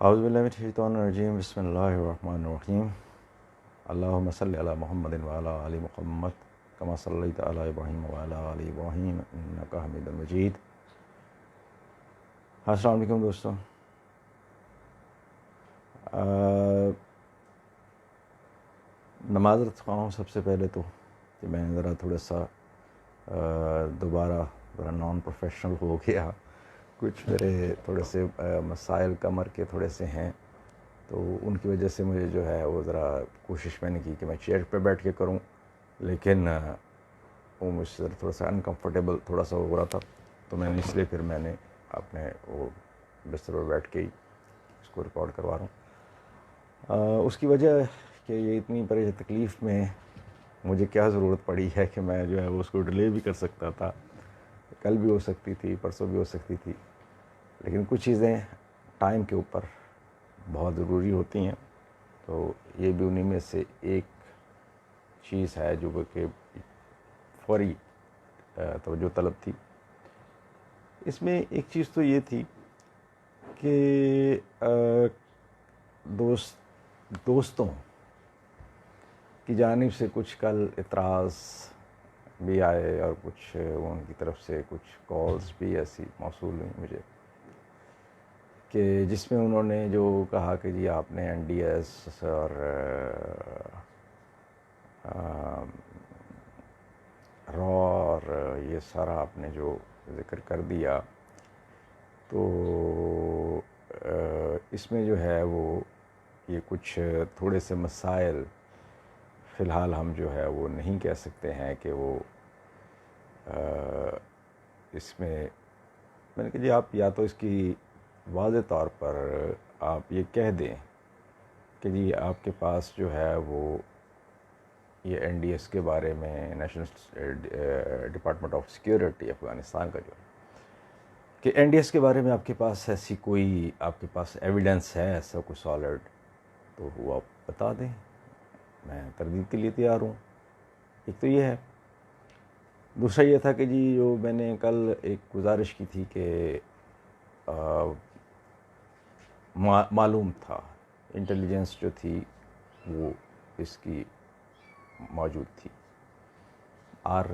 اعوذ باللہ من الشیطان الرجیم بسم اللہ الرحمن الرحیم اللہم صلی علی محمد وعلی آل محمد کما صلیت علی ابراہیم وعلی آل ابراہیم انک حمید مجید۔ السلام علیکم دوستوں، میں معذرت خواہ ہوں سب سے پہلے تو کہ میں ذرا تھوڑا سا دوبارہ ذرا نان پروفیشنل ہو گیا۔ کچھ میرے تھوڑے سے مسائل کمر کے تھوڑے سے ہیں، تو ان کی وجہ سے مجھے جو ہے وہ ذرا کوشش میں نے کی کہ میں چیئر پہ بیٹھ کے کروں، لیکن وہ مجھ سے تھوڑا سا انکمفرٹیبل تھوڑا سا ہو رہا تھا، تو میں نے اس لیے پھر میں نے اپنے وہ بستر پہ بیٹھ کے ہی اس کو ریکارڈ کروا رہا ہوں۔ اس کی وجہ کہ یہ اتنی بڑی تکلیف میں مجھے کیا ضرورت پڑی ہے کہ میں جو ہے وہ اس کو ڈیلے بھی کر سکتا تھا، کل بھی ہو سکتی تھی، پرسوں بھی ہو سکتی تھی، لیکن کچھ چیزیں ٹائم کے اوپر بہت ضروری ہوتی ہیں، تو یہ بھی انہی میں سے ایک چیز ہے جو کہ فوری توجہ طلب تھی۔ اس میں ایک چیز تو یہ تھی کہ دوستوں کی جانب سے کچھ کل اعتراض بھی آئے اور کچھ ان کی طرف سے کچھ کالز بھی ایسی موصول ہوئیں مجھے، کہ جس میں انہوں نے جو کہا کہ جی آپ نے NDS اور را اور یہ سارا آپ نے جو ذکر کر دیا، تو اس میں جو ہے وہ یہ کچھ تھوڑے سے مسائل فی الحال ہم جو ہے وہ نہیں کہہ سکتے ہیں کہ وہ اس میں نے کہا جی آپ یا تو اس کی واضح طور پر آپ یہ کہہ دیں کہ جی آپ کے پاس جو ہے وہ یہ NDS کے بارے میں national department of security Afghanistan کا جو ہے کہ NDS کے بارے میں آپ کے پاس ایسی کوئی آپ کے پاس ایویڈنس ہے ایسا کوئی سالڈ، تو وہ آپ بتا دیں، میں تردید کے لیے تیار ہوں۔ ایک تو یہ ہے۔ دوسرا یہ تھا کہ جی جو میں نے کل ایک گزارش کی تھی کہ معلوم تھا انٹیلیجنس جو تھی وہ اس کی موجود تھی، اور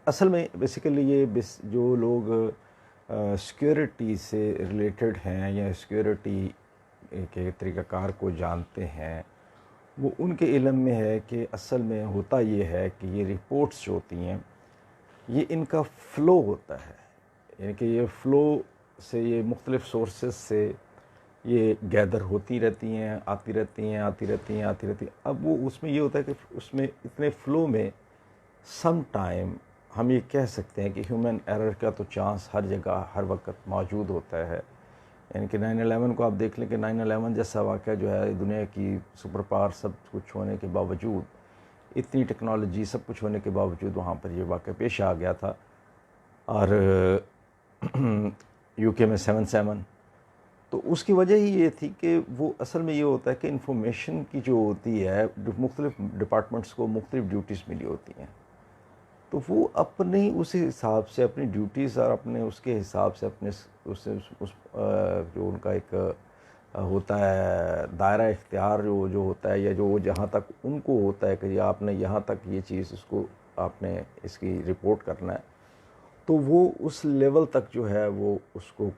اصل میں بیسیکلی یہ جو لوگ سیکیورٹی سے ریلیٹڈ ہیں یا سیکیورٹی کے طریقہ کار کو جانتے ہیں، وہ ان کے علم میں ہے کہ اصل میں ہوتا یہ ہے کہ یہ رپورٹس جو ہوتی ہیں یہ ان کا فلو ہوتا ہے، یعنی کہ یہ فلو سے یہ مختلف سورسز سے یہ گیدر ہوتی رہتی ہیں، آتی رہتی ہیں۔ اب وہ اس میں یہ ہوتا ہے کہ اس میں اتنے فلو میں سم ٹائم ہم یہ کہہ سکتے ہیں کہ ہیومن ایرر کا تو چانس ہر جگہ ہر وقت موجود ہوتا ہے۔ یعنی کہ 9/11 کو آپ دیکھ لیں کہ 9/11 جیسا واقعہ جو ہے دنیا کی سپر پاور سب کچھ ہونے کے باوجود، اتنی ٹیکنالوجی سب کچھ ہونے کے باوجود وہاں پر یہ واقعہ پیش آ گیا تھا، اور UK میں 7/7، تو اس کی وجہ ہی یہ تھی کہ وہ اصل میں یہ ہوتا ہے کہ انفارمیشن کی جو ہوتی ہے مختلف ڈپارٹمنٹس کو مختلف ڈیوٹیز ملی ہوتی ہیں، تو وہ اپنے اس حساب سے اپنی ڈیوٹیز اور اپنے اس کے حساب سے اپنے اس جو ان کا ایک ہوتا ہے دائرہ اختیار جو ہوتا ہے، یا جو جہاں تک ان کو ہوتا ہے کہ یہ آپ نے یہاں تک یہ چیز اس کو آپ نے اس کی رپورٹ کرنا ہے، تو وہ اس لیول تک جو ہے وہ اس کو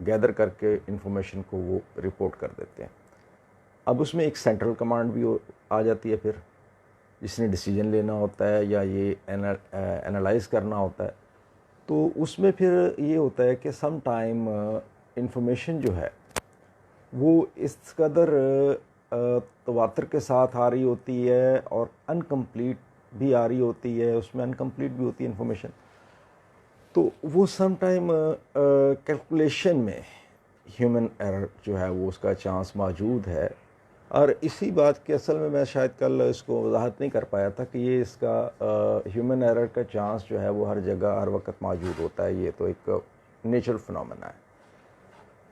گیدر کر کے انفارمیشن کو وہ رپورٹ کر دیتے ہیں۔ اب اس میں ایک سینٹرل کمانڈ بھی آ جاتی ہے پھر، جس نے ڈیسیجن لینا ہوتا ہے یا یہ انالائز کرنا ہوتا ہے، تو اس میں پھر یہ ہوتا ہے کہ سم ٹائم انفارمیشن جو ہے وہ اس قدر تواتر کے ساتھ آ رہی ہوتی ہے اور انکمپلیٹ بھی آ رہی ہوتی ہے، اس میں انکمپلیٹ بھی ہوتی ہے انفارمیشن، تو وہ سم ٹائم کیلکولیشن میں ہیومن ایرر جو ہے وہ اس کا چانس موجود ہے۔ اور اسی بات کے اصل میں شاید کل اس کو وضاحت نہیں کر پایا تھا کہ یہ اس کا ہیومن ایرر کا چانس جو ہے وہ ہر جگہ ہر وقت موجود ہوتا ہے، یہ تو ایک نیچرل فنومینا ہے۔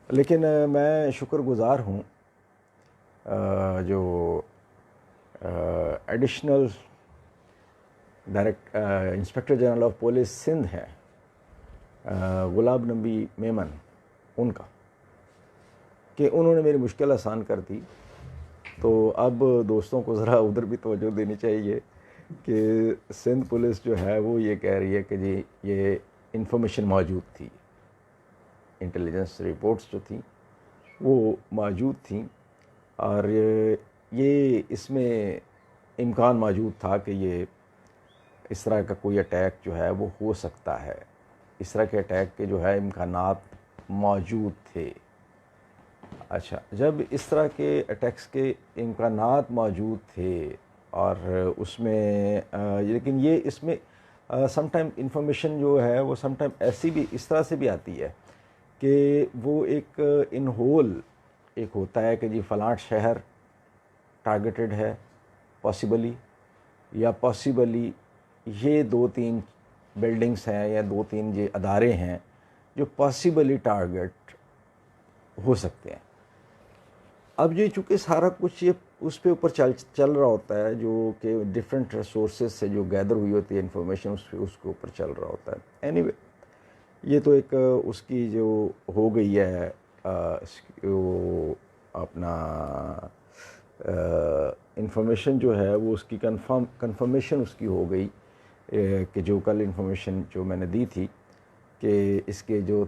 لیکن میں شکر گزار ہوں جو additional inspector general of police Sindh ہیں غلام نبی میمن، ان کا کہ انہوں نے میری مشکل آسان کر دی. تو اب دوستوں کو ذرا ادھر بھی توجہ دینی چاہیے کہ سندھ پولیس جو ہے وہ یہ کہہ رہی ہے کہ جی یہ انفارمیشن موجود تھی, انٹیلیجنس رپورٹس جو تھیں وہ موجود تھیں, اور یہ اس میں امکان موجود تھا کہ یہ اس طرح کا کوئی اٹیک جو ہے وہ ہو سکتا ہے, اس طرح کے اٹیک کے جو ہے امکانات موجود تھے. اچھا, جب اس طرح کے اٹیکس کے امکانات موجود تھے اور اس میں لیکن یہ اس میں سم ٹائم انفارمیشن جو ہے وہ سم ٹائم ایسی بھی اس طرح سے بھی آتی ہے کہ وہ ایک ان ہول ایک ہوتا ہے کہ جی فلاں شہر ٹارگیٹڈ ہے پاسبلی, یا پاسبلی یہ 2-3 بلڈنگس ہیں یا 2-3 یہ ادارے ہیں جو پاسبلی ٹارگیٹ ہو سکتے ہیں. اب یہ چونکہ سارا کچھ یہ اس پہ اوپر چل رہا ہوتا ہے, جو کہ ڈفرینٹ سورسز سے جو گیدر ہوئی ہوتی ہے انفارمیشن اس کے اوپر چل رہا ہوتا ہے. اینی وے یہ تو ایک اس کی جو ہو گئی ہے وہ اپنا انفارمیشن جو ہے وہ اس کی کنفرمیشن اس کی ہو گئی کہ جو کل انفارمیشن جو میں نے دی تھی کہ اس کے جو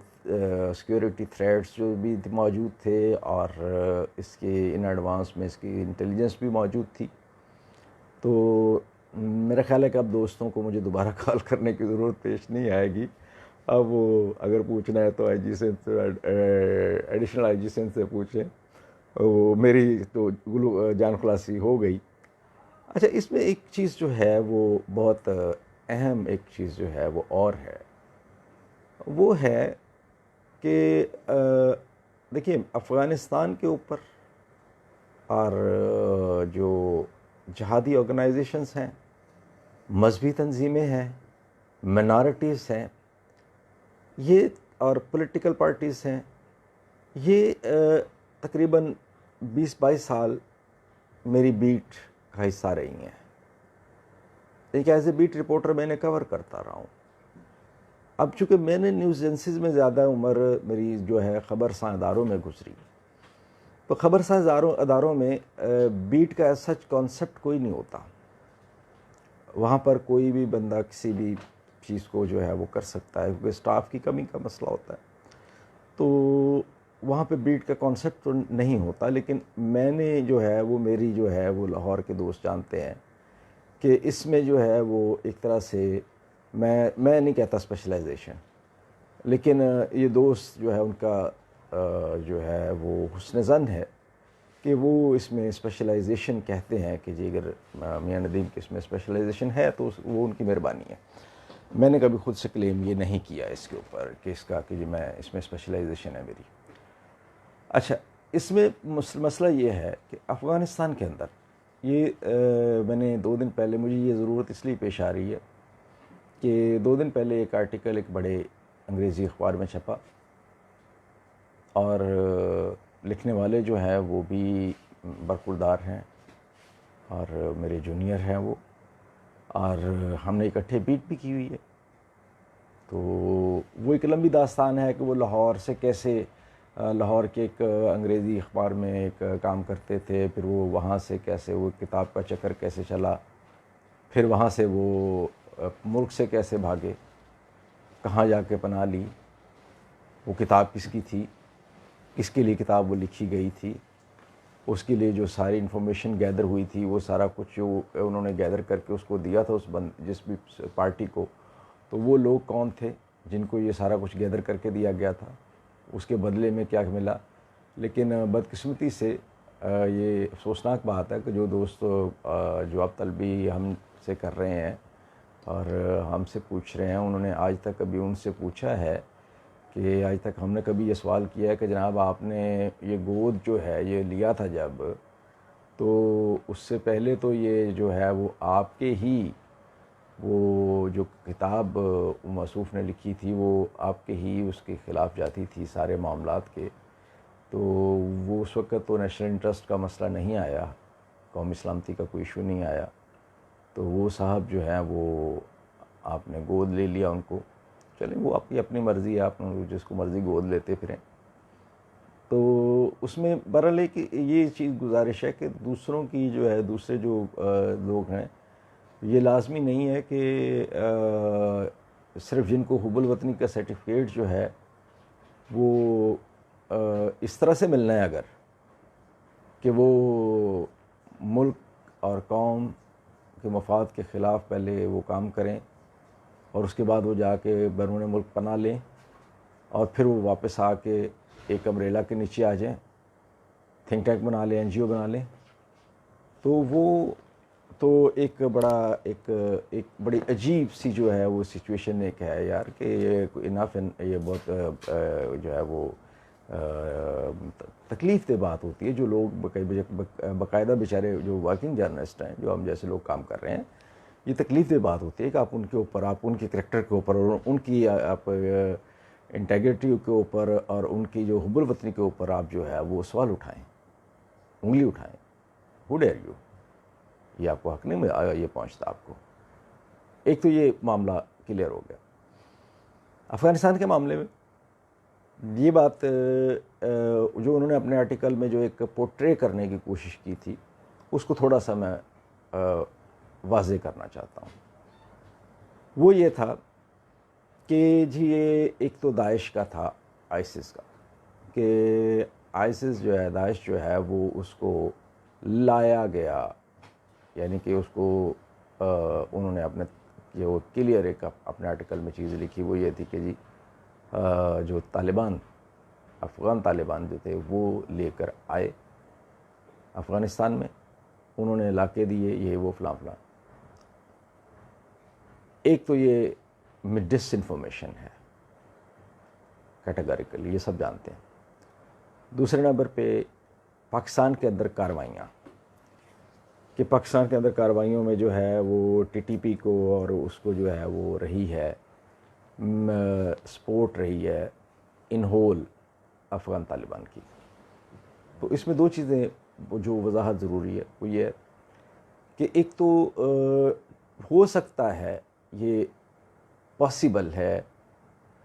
سیکیورٹی تھریٹس جو بھی موجود تھے اور اس کے ان ایڈوانس میں اس کی انٹیلیجنس بھی موجود تھی. تو میرا خیال ہے کہ اب دوستوں کو مجھے دوبارہ کال کرنے کی ضرورت پیش نہیں آئے گی. اب وہ اگر پوچھنا ہے تو آئی جی سندھ ایڈیشنل آئی جی سندھ سے پوچھیں, وہ میری تو جان خلاصی ہو گئی. اچھا, اس میں ایک چیز جو ہے وہ بہت اہم ایک چیز جو ہے وہ اور ہے, وہ ہے کہ دیکھیے افغانستان کے اوپر اور جو جہادی آرگنائزیشنز ہیں, مذہبی تنظیمیں ہیں, منارٹیز ہیں, یہ اور پولیٹیکل پارٹیز ہیں, یہ تقریباً 20-22 سال میری بیٹ کا حصہ رہی ہیں. ایک ایز اے بیٹ رپورٹر میں نے کور کرتا رہا ہوں. اب چونکہ میں نے نیوز ایجنسیز میں زیادہ عمر میری جو ہے خبر ساں اداروں میں گزری, تو خبر ساں اداروں میں بیٹ کا سچ کانسیپٹ کوئی نہیں ہوتا. وہاں پر کوئی بھی بندہ کسی بھی چیز کو جو ہے وہ کر سکتا ہے کیونکہ اسٹاف کی کمی کا مسئلہ ہوتا ہے. تو وہاں پہ بیٹ کا کانسیپٹ تو نہیں ہوتا. لیکن میں نے جو ہے وہ میری جو ہے وہ لاہور کے دوست جانتے ہیں کہ اس میں جو ہے وہ ایک طرح سے میں نہیں کہتا اسپیشلائزیشن, لیکن یہ دوست جو ہے ان کا جو ہے وہ حسن ظن ہے کہ وہ اس میں اسپیشلائزیشن کہتے ہیں کہ جی اگر میاں ندیم کے اس میں اسپیشلائزیشن ہے تو وہ ان کی مہربانی ہے. میں نے کبھی خود سے کلیم یہ نہیں کیا اس کے اوپر کہ اس کا کہ جی میں اس میں اسپیشلائزیشن ہے میری. اچھا, اس میں مسئلہ یہ ہے کہ افغانستان کے اندر یہ میں نے 2 دن پہلے مجھے یہ ضرورت اس لیے پیش آ رہی ہے کہ 2 دن پہلے ایک آرٹیکل ایک بڑے انگریزی اخبار میں چھپا, اور لکھنے والے جو ہیں وہ بھی برخوردار ہیں اور میرے جونیئر ہیں وہ, اور ہم نے اکٹھے بیٹ بھی کی ہوئی ہے. تو وہ ایک لمبی داستان ہے کہ وہ لاہور سے کیسے لاہور کے ایک انگریزی اخبار میں ایک کام کرتے تھے, پھر وہ وہاں سے کیسے وہ کتاب کا چکر کیسے چلا, پھر وہاں سے وہ ملک سے کیسے بھاگے, کہاں جا کے پناہ لی, وہ کتاب کس کی تھی, کس کے لیے کتاب وہ لکھی گئی تھی, اس کے لیے جو ساری انفارمیشن گیدر ہوئی تھی وہ سارا کچھ جو انہوں نے گیدر کر کے اس کو دیا تھا جس بھی پارٹی کو, تو وہ لوگ کون تھے جن کو یہ سارا کچھ گیدر کر کے دیا گیا تھا, اس کے بدلے میں کیا ملا. لیکن بدقسمتی سے یہ افسوسناک بات ہے کہ جو دوست جواب طلبی ہم سے کر رہے ہیں اور ہم سے پوچھ رہے ہیں, انہوں نے آج تک کبھی ان سے پوچھا ہے کہ آج تک ہم نے کبھی یہ سوال کیا ہے کہ جناب آپ نے یہ گود جو ہے یہ لیا تھا جب, تو اس سے پہلے تو یہ جو ہے وہ آپ کے ہی وہ جو کتاب موصوف نے لکھی تھی وہ آپ کے ہی اس کے خلاف جاتی تھی سارے معاملات کے, تو وہ اس وقت تو نیشنل انٹرسٹ کا مسئلہ نہیں آیا, قومی سلامتی کا کوئی ایشو نہیں آیا, تو وہ صاحب جو ہیں وہ آپ نے گود لے لیا ان کو. چلیں وہ آپ کی اپنی مرضی ہے, آپ جس کو مرضی گود لیتے پھریں. تو اس میں بہرحال ایک یہ چیز گزارش ہے کہ دوسروں کی جو ہے دوسرے جو لوگ ہیں یہ لازمی نہیں ہے کہ صرف جن کو حب الوطنی کا سرٹیفکیٹ جو ہے وہ اس طرح سے ملنا ہے اگر کہ وہ ملک اور قوم کے مفاد کے خلاف پہلے وہ کام کریں اور اس کے بعد وہ جا کے بیرون ملک پناہ لیں اور پھر وہ واپس آ کے ایک امبریلا کے نیچے آ جائیں، تھنک ٹینک بنا لیں، این جی او بنا لیں، تو وہ تو ایک بڑی عجیب سی جو ہے وہ سچویشن ایک ہے یار کہ یہ انف یہ بہت جو ہے وہ تکلیف دہ بات ہوتی ہے. جو لوگ باقاعدہ بیچارے جو ورکنگ جرنلسٹ ہیں، جو ہم جیسے لوگ کام کر رہے ہیں، یہ تکلیف دہ بات ہوتی ہے کہ آپ ان کے اوپر، آپ ان کے کریکٹر کے اوپر اور ان کی آپ انٹیگریٹی کے اوپر اور ان کی جو حب الوطنی کے اوپر آپ جو ہے وہ سوال اٹھائیں، انگلی اٹھائیں. ہو ڈیئر یو، یہ آپ کو حق نہیں یہ پہنچتا آپ کو. ایک تو یہ معاملہ کلیئر ہو گیا. افغانستان کے معاملے میں یہ بات جو انہوں نے اپنے آرٹیکل میں جو ایک پورٹرے کرنے کی کوشش کی تھی، اس کو تھوڑا سا میں واضح کرنا چاہتا ہوں. وہ یہ تھا کہ جی یہ ایک تو داعش کا تھا، آئسس کا، کہ آئسس جو ہے، داعش جو ہے وہ اس کو لایا گیا، یعنی کہ اس کو انہوں نے اپنے جو کلیئر ایک اپنے آرٹیکل میں چیز لکھی وہ یہ تھی کہ جی جو طالبان، افغان طالبان جو تھے وہ لے کر آئے افغانستان میں، انہوں نے علاقے دیے، یہ وہ فلاں فلاں. ایک تو یہ ڈس انفارمیشن ہے کیٹیگریکلی، یہ سب جانتے ہیں. دوسرے نمبر پہ پاکستان کے اندر کارروائیاں، کہ پاکستان کے اندر کارروائیوں میں جو ہے وہ ٹی ٹی پی کو اور اس کو جو ہے وہ رہی ہے سپورٹ رہی ہے ان ہول افغان طالبان کی. تو اس میں دو چیزیں جو وضاحت ضروری ہے وہ یہ ہے کہ ایک تو ہو سکتا ہے، یہ پاسبل ہے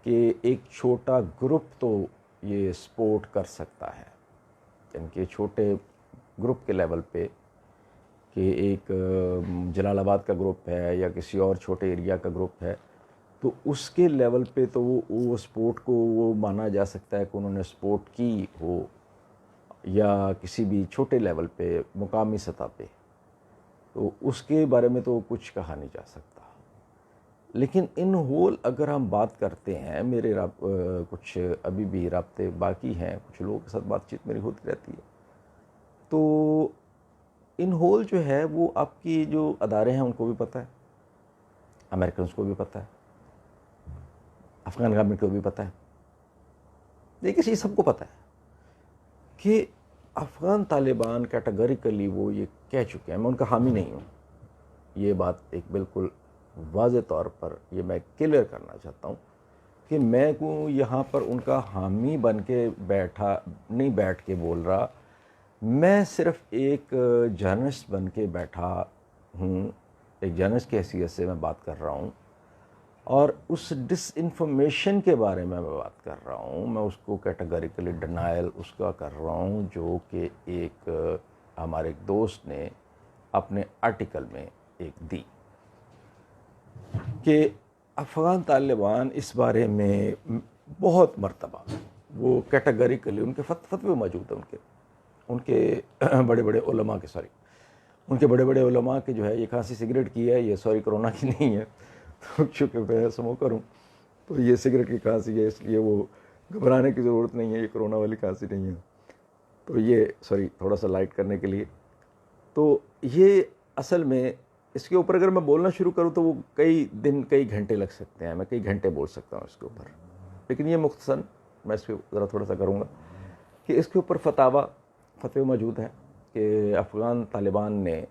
کہ ایک چھوٹا گروپ تو یہ سپورٹ کر سکتا ہے، یعنی کہ چھوٹے گروپ کے لیول پہ، کہ ایک جلال آباد کا گروپ ہے یا کسی اور چھوٹے ایریا کا گروپ ہے، تو اس کے لیول پہ تو وہ سپورٹ کو وہ مانا جا سکتا ہے کہ انہوں نے سپورٹ کی ہو، یا کسی بھی چھوٹے لیول پہ مقامی سطح پہ، تو اس کے بارے میں تو کچھ کہا نہیں جا سکتا. لیکن ان ہول اگر ہم بات کرتے ہیں، میرے کچھ ابھی بھی رابطے باقی ہیں، کچھ لوگوں کے ساتھ بات چیت میری ہوتی رہتی ہے، تو ان ہول جو ہے وہ آپ کی جو ادارے ہیں ان کو بھی پتہ ہے، امریکنز کو بھی پتہ ہے، افغان گورنمنٹ کو بھی پتہ ہے، لیکن یہ سب کو پتہ ہے کہ افغان طالبان کیٹیگریکلی وہ یہ کہہ چکے ہیں. میں ان کا حامی نہیں ہوں، یہ بات ایک بالکل واضح طور پر یہ میں کلیئر کرنا چاہتا ہوں کہ میں کو یہاں پر ان کا حامی بن کے نہیں بیٹھ کے بول رہا، میں صرف ایک جرنلسٹ بن کے بیٹھا ہوں، ایک جرنلسٹ کی حیثیت سے میں بات کر رہا ہوں، اور اس ڈس انفارمیشن کے بارے میں بات کر رہا ہوں. میں اس کو کیٹیگریکلی ڈینائل اس کا کر رہا ہوں جو کہ ایک ہمارے ایک دوست نے اپنے آرٹیکل میں ایک دی، کہ افغان طالبان اس بارے میں بہت مرتبہ وہ کیٹیگریکلی ان کے فتوے موجود ہیں، ان کے بڑے بڑے علماء کے ان کے بڑے بڑے علماء کے جو ہے یہ کھانسی سگریٹ کی ہے، یہ سوری کرونا کی نہیں ہے. تو چونکہ میں اسموکر ہوں تو یہ سگریٹ کی کھانسی ہے، اس لیے وہ گھبرانے کی ضرورت نہیں ہے، یہ کرونا والی کھانسی نہیں ہے. تو یہ سوری تھوڑا سا لائٹ کرنے کے لیے. تو یہ اصل میں اس کے اوپر اگر میں بولنا شروع کروں تو وہ کئی دن کئی گھنٹے لگ سکتے ہیں، میں کئی گھنٹے بول سکتا ہوں اس کے اوپر. لیکن یہ مختصراً میں اس پہ ذرا تھوڑا سا کروں گا کہ اس کے اوپر فتوے موجود ہیں کہ افغان طالبان نے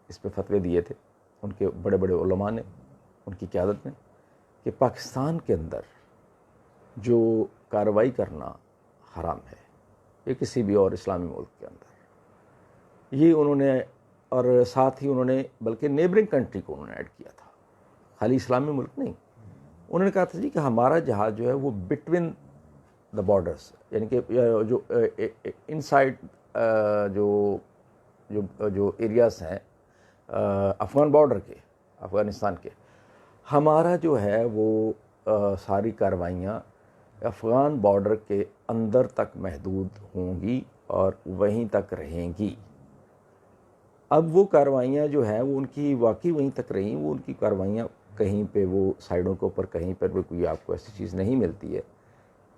اس پہ فتوے دیے تھے، ان کے بڑے بڑے علماء نے، ان کی قیادت میں، کہ پاکستان کے اندر جو کارروائی کرنا حرام ہے، یہ کسی بھی اور اسلامی ملک کے اندر. یہ انہوں نے، اور ساتھ ہی انہوں نے بلکہ نیبرنگ کنٹری کو انہوں نے ایڈ کیا تھا، خالی اسلامی ملک نہیں. انہوں نے کہا تھا جی کہ ہمارا جہاز جو ہے وہ بٹوین دا بارڈرس، یعنی کہ جو ان سائڈ جو جو جو ایریاز ہیں افغان بارڈر کے، افغانستان کے، ہمارا جو ہے وہ ساری کارروائیاں افغان بارڈر کے اندر تک محدود ہوں گی اور وہیں تک رہیں گی۔ اب وہ کارروائیاں جو ہیں وہ ان کی واقعی وہیں تک رہیں، وہ ان کی کارروائیاں کہیں پہ وہ سائڈوں کے اوپر کہیں پر بھی کوئی آپ کو ایسی چیز نہیں ملتی ہے،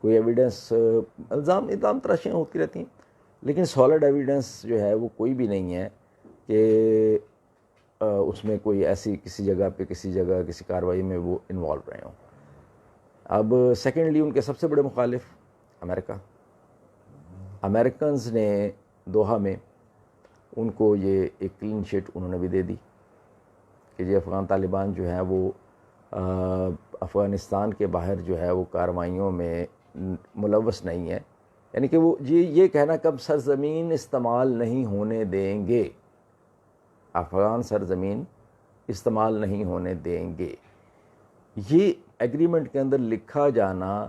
کوئی ایویڈنس، الزام تراشیاں ہوتی رہتی ہیں، لیکن سالڈ ایویڈنس جو ہے وہ کوئی بھی نہیں ہے کہ اس میں کوئی ایسی کسی جگہ پہ کسی کارروائی میں وہ انوالو رہے ہوں۔ اب سیکنڈلی ان کے سب سے بڑے مخالف امریکہ، امریکنز نے دوحہ میں ان کو یہ ایک کلین شیٹ انہوں نے بھی دے دی کہ یہ افغان طالبان جو ہیں وہ افغانستان کے باہر جو ہے وہ کارروائیوں میں ملوث نہیں ہے، یعنی کہ وہ یہ کہنا کب سرزمین استعمال نہیں ہونے دیں گے، افغان سرزمین استعمال نہیں ہونے دیں گے، یہ ایگریمنٹ کے اندر لکھا جانا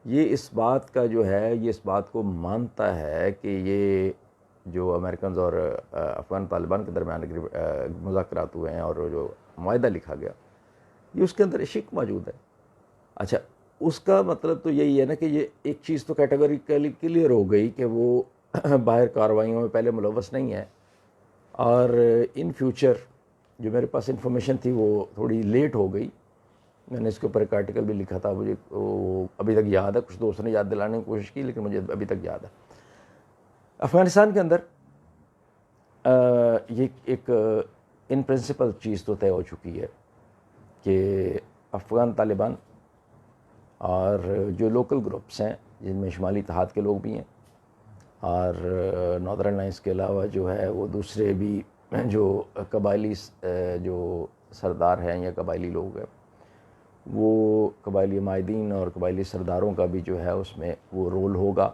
یہ اس بات کا جو ہے یہ اس بات کو مانتا ہے کہ یہ جو امریکنز اور افغان طالبان کے درمیان مذاکرات ہوئے ہیں اور جو معاہدہ لکھا گیا یہ اس کے اندر عشق موجود ہے۔ اچھا، اس کا مطلب تو یہی ہے نا کہ یہ ایک چیز تو کیٹیگوریکلی کلیئر ہو گئی کہ وہ باہر کارروائیوں میں پہلے ملوث نہیں ہے، اور ان فیوچر جو میرے پاس انفارمیشن تھی وہ تھوڑی لیٹ ہو گئی، میں نے اس کے اوپر ایک آرٹیکل بھی لکھا تھا، مجھے وہ ابھی تک یاد ہے، کچھ دوستوں نے یاد دلانے کی کوشش کی لیکن مجھے ابھی تک یاد ہے۔ افغانستان کے اندر یہ ایک ان پرنسپل چیز تو طے ہو چکی ہے کہ افغان طالبان اور جو لوکل گروپس ہیں جن میں شمالی اتحاد کے لوگ بھی ہیں اور ناردرن الائنس کے علاوہ جو ہے وہ دوسرے بھی جو قبائلی جو سردار ہیں یا قبائلی لوگ ہیں، وہ قبائلی مائدین اور قبائلی سرداروں کا بھی جو ہے اس میں وہ رول ہوگا،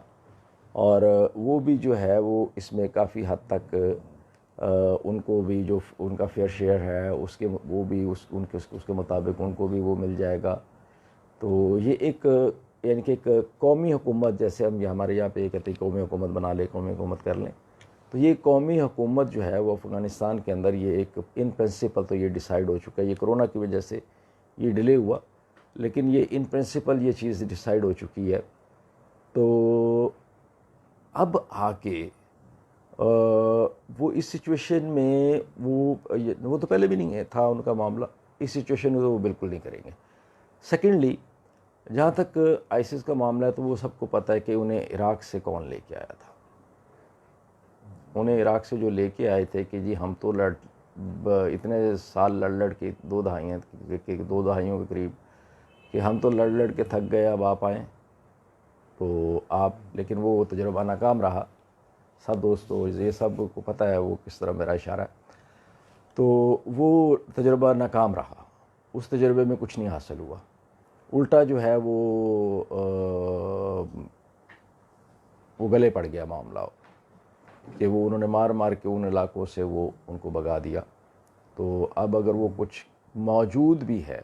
اور وہ بھی جو ہے وہ اس میں کافی حد تک ان کو بھی جو ان کا فیئر شیئر ہے اس کے وہ بھی اس کے مطابق ان کو بھی وہ مل جائے گا۔ تو یہ ایک یعنی کہ ایک قومی حکومت، جیسے ہم ہمارے یہاں پہ یہ کہتے ہیں قومی حکومت بنا لیں، قومی حکومت کر لیں، تو یہ قومی حکومت جو ہے وہ افغانستان کے اندر یہ ایک ان پرنسپل تو یہ ڈیسائیڈ ہو چکا ہے، یہ کرونا کی وجہ سے یہ ڈیلے ہوا لیکن یہ ان پرنسپل یہ چیز ڈیسائیڈ ہو چکی ہے۔ تو اب آ کے وہ اس سچویشن میں وہ تو پہلے بھی نہیں ہے تھا ان کا معاملہ، اس سچویشن میں تو وہ بالکل نہیں کریں گے۔ سیکنڈلی، جہاں تک آئیسس کا معاملہ ہے تو وہ سب کو پتہ ہے کہ انہیں عراق سے کون لے کے آیا تھا، انہیں عراق سے جو لے کے آئے تھے کہ جی ہم تو اتنے سال لڑ کے دو دہائیوں کے قریب کہ ہم تو لڑ کے تھک گئے، اب آپ آئیں تو آپ، لیکن وہ تجربہ ناکام رہا، سب دوستوں یہ سب کو پتہ ہے وہ کس طرح میرا اشارہ ہے، تو وہ تجربہ ناکام رہا، اس تجربے میں کچھ نہیں حاصل ہوا، الٹا جو ہے وہ گلے پڑ گیا معاملہ کہ وہ انہوں نے مار کے ان علاقوں سے وہ ان کو بھگا دیا۔ تو اب اگر وہ کچھ موجود بھی ہے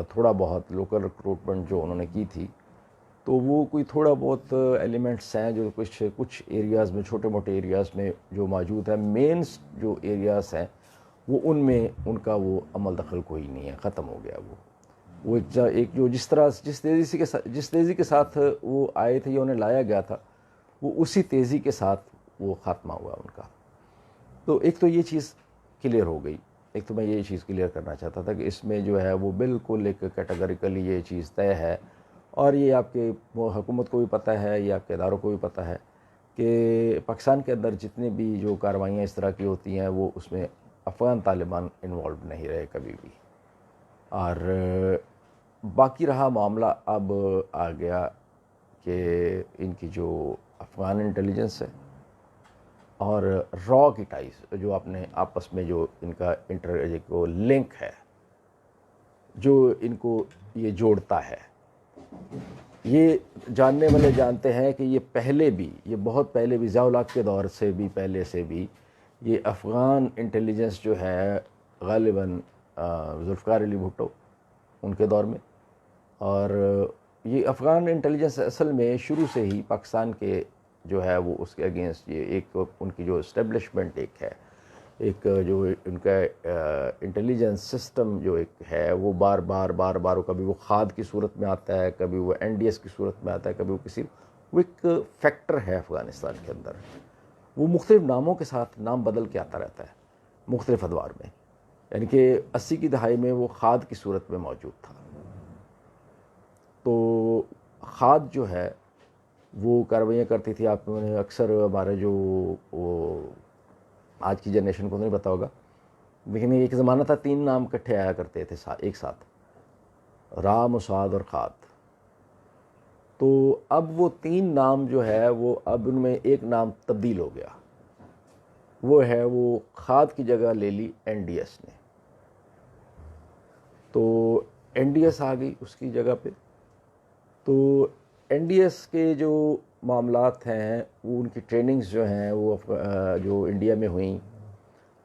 تھوڑا بہت لوکل ریکروٹمنٹ جو انہوں نے کی تھی، تو وہ کوئی تھوڑا بہت ایلیمنٹس ہیں جو کچھ ایریاز میں، چھوٹے موٹے ایریاز میں جو موجود ہیں، مینس جو ایریاز ہیں وہ ان میں ان کا وہ عمل دخل کوئی نہیں ہے، ختم ہو گیا وہ ایک جو جس تیزی کے ساتھ وہ آئے تھے یا انہیں لایا گیا تھا وہ اسی تیزی کے ساتھ وہ خاتمہ ہوا ان کا۔ تو ایک تو یہ چیز کلیئر ہو گئی، ایک تو میں یہ چیز کلیئر کرنا چاہتا تھا کہ اس میں جو ہے وہ بالکل ایک کیٹیگوریکلی یہ چیز طے ہے، اور یہ آپ کے حکومت کو بھی پتہ ہے، یہ آپ کے اداروں کو بھی پتہ ہے کہ پاکستان کے اندر جتنے بھی جو کارروائیاں اس طرح کی ہوتی ہیں وہ اس میں افغان طالبان انوالو نہیں رہے کبھی بھی۔ اور باقی رہا معاملہ اب آ گیا کہ ان کی جو افغان انٹیلیجنس ہے اور را کی ٹائز جو اپنے آپس میں جو ان کا کو لنک ہے، جو ان کو یہ جوڑتا ہے، یہ جاننے والے جانتے ہیں کہ یہ بہت پہلے بھی ضیاء الحق کے دور سے بھی پہلے سے بھی یہ افغان انٹیلیجنس جو ہے غالباً ذوالفقار علی بھٹو ان کے دور میں اور یہ افغان انٹیلیجنس اصل میں شروع سے ہی پاکستان کے جو ہے وہ اس کے اگینسٹ یہ ایک ان کی جو اسٹیبلشمنٹ ایک ہے، ایک جو ان کا انٹیلیجنس سسٹم جو ایک ہے وہ بار بار کبھی وہ کھاد کی صورت میں آتا ہے، کبھی وہ NDS کی صورت میں آتا ہے، کبھی وہ ایک فیکٹر ہے افغانستان کے اندر، وہ مختلف ناموں کے ساتھ نام بدل کے آتا رہتا ہے مختلف ادوار میں، یعنی کہ 80 کی دہائی میں وہ کھاد کی صورت میں موجود تھا۔ تو کھاد جو ہے وہ کارروائیاں کرتی تھی، آپ نے اکثر ہمارے جو وہ آج کی جنریشن کو نہیں پتا ہوگا، لیکن ایک زمانہ تھا 3 نام کٹھے آیا کرتے تھے ایک ساتھ، را، مساعد اور کھاد۔ تو اب وہ 3 نام جو ہے وہ اب ان میں ایک نام تبدیل ہو گیا، وہ ہے وہ کھاد کی جگہ لے لی NDS نے، تو NDS آ گئی اس کی جگہ پہ۔ تو NDS کے جو معاملات ہیں وہ ان کی ٹریننگز جو ہیں وہ جو انڈیا میں ہوئیں،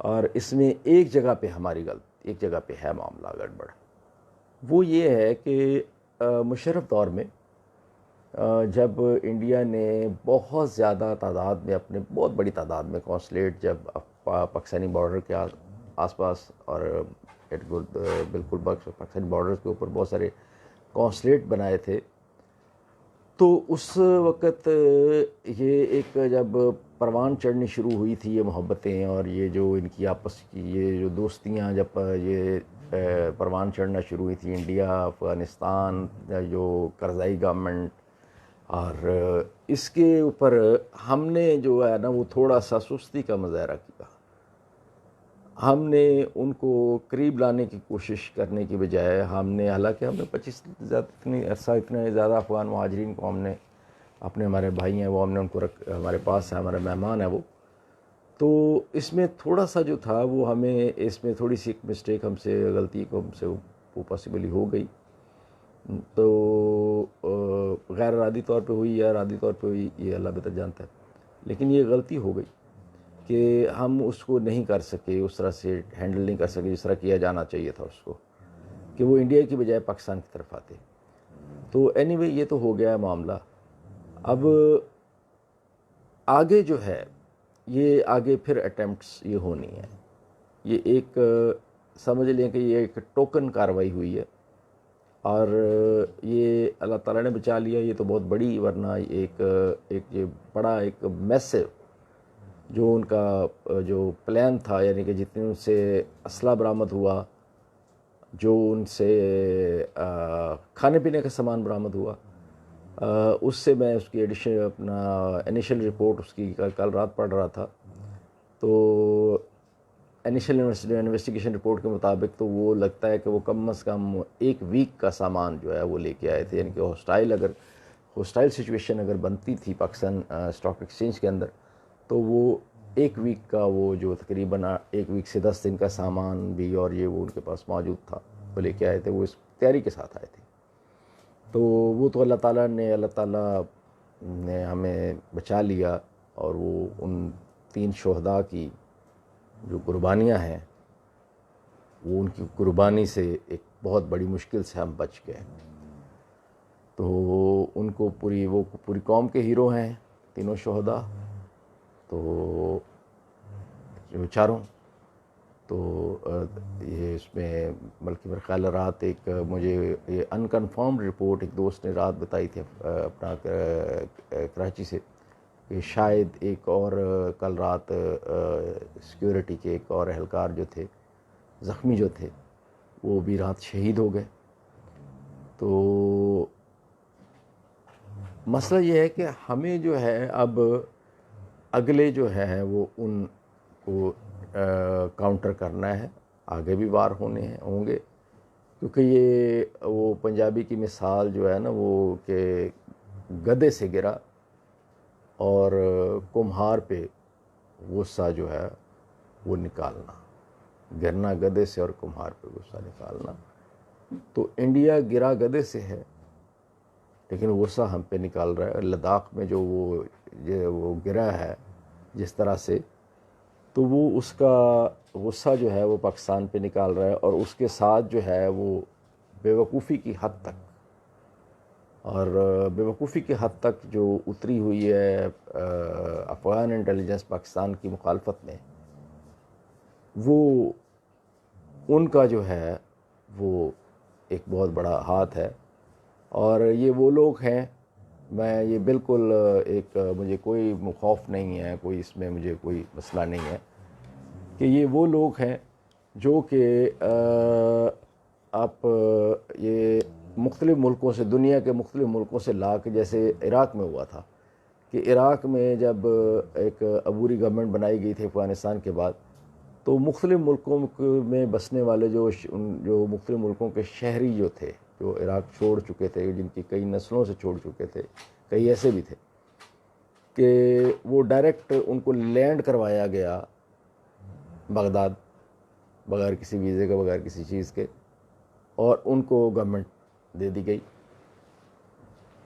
اور اس میں ایک جگہ پہ ہماری ایک جگہ پہ ہے معاملہ گڑبڑ، وہ یہ ہے کہ مشرف دور میں جب انڈیا نے بہت زیادہ تعداد میں اپنے بہت بڑی تعداد میں قونصلیٹ جب پاکستانی بارڈر کے آس پاس اور بالکل پاکستانی بارڈر کے اوپر بہت سارے قونصلیٹ بنائے تھے، تو اس وقت یہ ایک جب پروان چڑھنی شروع ہوئی تھی یہ محبتیں اور یہ جو ان کی آپس کی یہ جو دوستیاں جب یہ پروان چڑھنا شروع ہوئی تھی، انڈیا افغانستان جو کرزائی گورنمنٹ، اور اس کے اوپر ہم نے جو ہے نا وہ تھوڑا سا سستی کا مظاہرہ کیا، ہم نے ان کو قریب لانے کی کوشش کرنے کی بجائے حالانکہ ہم نے 25 اتنے زیادہ افغان مہاجرین کو ہم نے ہمارے بھائی ہیں وہ ہم نے ان کو ہمارے پاس ہے، ہمارے مہمان ہیں وہ، تو اس میں تھوڑا سا جو تھا وہ ہمیں اس میں تھوڑی سی ایک مسٹیک ہم سے غلطی کو ہم سے وہ پاسبلی ہو گئی، تو غیر ارادی طور پہ ہوئی یا ارادی طور پہ ہوئی یہ اللہ بہتر جانتا ہے، لیکن یہ غلطی ہو گئی کہ ہم اس کو نہیں کر سکے، اس طرح سے ہینڈل نہیں کر سکے جس طرح کیا جانا چاہیے تھا اس کو، کہ وہ انڈیا کی بجائے پاکستان کی طرف آتے۔ تو اینی وے یہ تو ہو گیا معاملہ۔ اب آگے جو ہے یہ آگے پھر اٹیمپٹس یہ ہونی ہے، یہ ایک سمجھ لیں کہ یہ ایک ٹوکن کارروائی ہوئی ہے، اور یہ اللہ تعالیٰ نے بچا لیا، یہ تو بہت بڑی، ورنہ ایک یہ بڑا ایک میسو جو ان کا جو پلان تھا، یعنی کہ جتنے ان سے اسلحہ برآمد ہوا، جو ان سے کھانے پینے کا سامان برآمد ہوا، اس سے میں اس کی انیشل رپورٹ اس کی کل رات پڑھ رہا تھا، تو انیشل انویسٹیگیشن رپورٹ کے مطابق تو وہ لگتا ہے کہ وہ کم از کم 1 ویک کا سامان جو ہے وہ لے کے آئے تھے، یعنی کہ ہوسٹائل سچویشن اگر بنتی تھی پاکستان اسٹاک ایکسچینج کے اندر، تو وہ 1 ویک کا وہ جو تقریباً 1 ویک سے 10 دن کا سامان بھی اور یہ وہ ان کے پاس موجود تھا، وہ لے کے آئے تھے، وہ اس تیاری کے ساتھ آئے تھے۔ تو وہ تو اللہ تعالیٰ نے ہمیں بچا لیا، اور وہ ان 3 شہداء کی جو قربانیاں ہیں وہ ان کی قربانی سے ایک بہت بڑی مشکل سے ہم بچ گئے، تو ان کو پوری قوم کے ہیرو ہیں 3 شہداء، تو جو چاروں، تو یہ اس میں بلکہ میرا خیال رات ایک مجھے یہ انکنفرمڈ رپورٹ ایک دوست نے رات بتائی تھی اپنا کراچی سے، کہ شاید ایک اور کل رات سیکیورٹی کے ایک اور اہلکار جو تھے زخمی جو تھے وہ بھی رات شہید ہو گئے۔ تو مسئلہ یہ ہے کہ ہمیں جو ہے اب اگلے جو ہے وہ ان کو کاؤنٹر کرنا ہے، آگے بھی وار ہوں گے، کیونکہ یہ وہ پنجابی کی مثال جو ہے نا وہ کہ گدھے سے گرا اور کمہار پہ غصہ جو ہے وہ نکالنا، گرنا گدھے سے اور کمہار پہ غصہ نکالنا، تو انڈیا گرا گدھے سے ہے لیکن غصہ ہم پہ نکال رہا ہے۔ لداخ میں جو وہ گرا ہے جس طرح سے، تو وہ اس کا غصہ جو ہے وہ پاکستان پہ نکال رہا ہے، اور اس کے ساتھ جو ہے وہ بیوقوفی کی حد تک اور بیوقوفی کے حد تک جو اتری ہوئی ہے افغان انٹیلیجنس پاکستان کی مخالفت میں، وہ ان کا جو ہے وہ ایک بہت بڑا ہاتھ ہے. اور یہ وہ لوگ ہیں، میں یہ بالکل مجھے کوئی خوف نہیں ہے، کوئی اس میں مجھے کوئی مسئلہ نہیں ہے کہ یہ وہ لوگ ہیں جو کہ آپ یہ مختلف ملکوں سے، دنیا کے مختلف ملکوں سے لا کے، جیسے عراق میں ہوا تھا کہ عراق میں جب ایک عبوری گورنمنٹ بنائی گئی تھی افغانستان کے بعد، تو مختلف ملکوں میں بسنے والے جو مختلف ملکوں کے شہری جو تھے، جو عراق چھوڑ چکے تھے، جن کی کئی نسلوں سے چھوڑ چکے تھے، کئی ایسے بھی تھے کہ وہ ڈائریکٹ ان کو لینڈ کروایا گیا بغداد، بغیر کسی ویزے کے، بغیر کسی چیز کے، اور ان کو گورنمنٹ دے دی گئی.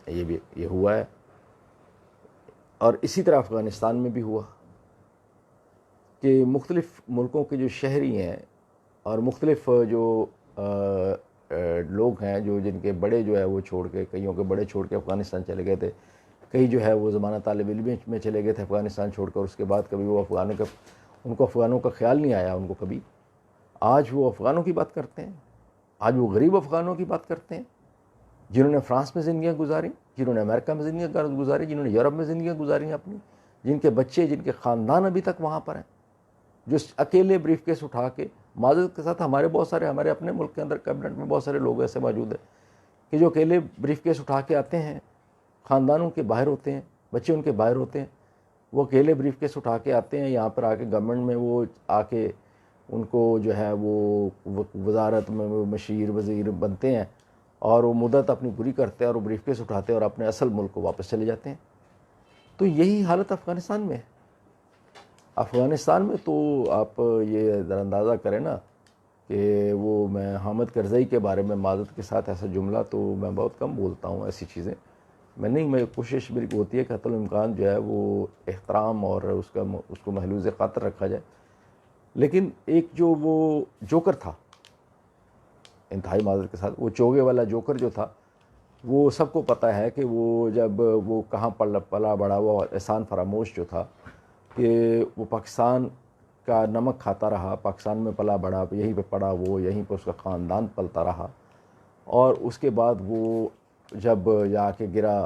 یہ ہوا ہے. اور اسی طرح افغانستان میں بھی ہوا کہ مختلف ملکوں کے جو شہری ہیں اور مختلف جو لوگ ہیں، جن کے بڑے جو ہے وہ چھوڑ کے، کئیوں کے بڑے چھوڑ کے افغانستان چلے گئے تھے، کئی جو ہے وہ زمانہ طالب علم میں چلے گئے تھے افغانستان چھوڑ کر. اس کے بعد کبھی وہ ان کو افغانوں کا خیال نہیں آیا ان کو کبھی. آج وہ افغانوں کی بات کرتے ہیں، آج وہ غریب افغانوں کی بات کرتے ہیں جنہوں نے فرانس میں زندگیاں گزاری، جنہوں نے امریکہ میں زندگیاں گزاری، جنہوں نے یورپ میں زندگیاں گزاری اپنی، جن کے بچے، جن کے خاندان ابھی تک وہاں پر ہیں، جو اکیلے بریف کیس اٹھا کے، معذرت کے ساتھ ہمارے اپنے ملک کے اندر کیبنٹ میں بہت سارے لوگ ایسے موجود ہیں کہ جو اکیلے بریف کیس اٹھا کے آتے ہیں، خاندانوں کے باہر ہوتے ہیں، بچے ان کے باہر ہوتے ہیں، وہ اکیلے بریف کیس اٹھا کے آتے ہیں یہاں پر آ کے گورنمنٹ میں، وہ آ کے ان کو جو ہے وہ وزارت میں مشیر وزیر بنتے ہیں، اور وہ مدت اپنی پوری کرتے ہیں اور وہ بریف کیس اٹھاتے ہیں اور اپنے اصل ملک کو واپس چلے جاتے ہیں. تو یہی حالت افغانستان میں ہے. افغانستان میں تو آپ یہ ذرا اندازہ کریں نا کہ وہ، میں حامد کرزئی کے بارے میں معذرت کے ساتھ ایسا جملہ تو میں بہت کم بولتا ہوں، ایسی چیزیں میں کوشش میری ہوتی ہے کہ حتی الامکان جو ہے وہ احترام اور اس کو محلوظ خاطر رکھا جائے. لیکن ایک جو وہ جوکر تھا، انتہائی معذرت کے ساتھ، وہ چوگے والا جوکر جو تھا، وہ سب کو پتہ ہے کہ وہ جب وہ کہاں پلا بڑا ہوا احسان فراموش جو تھا، کہ وہ پاکستان کا نمک کھاتا رہا، پاکستان میں پلا بڑا، یہیں پہ پڑا، وہ یہیں پہ اس کا خاندان پلتا رہا، اور اس کے بعد وہ جب جا کے گرا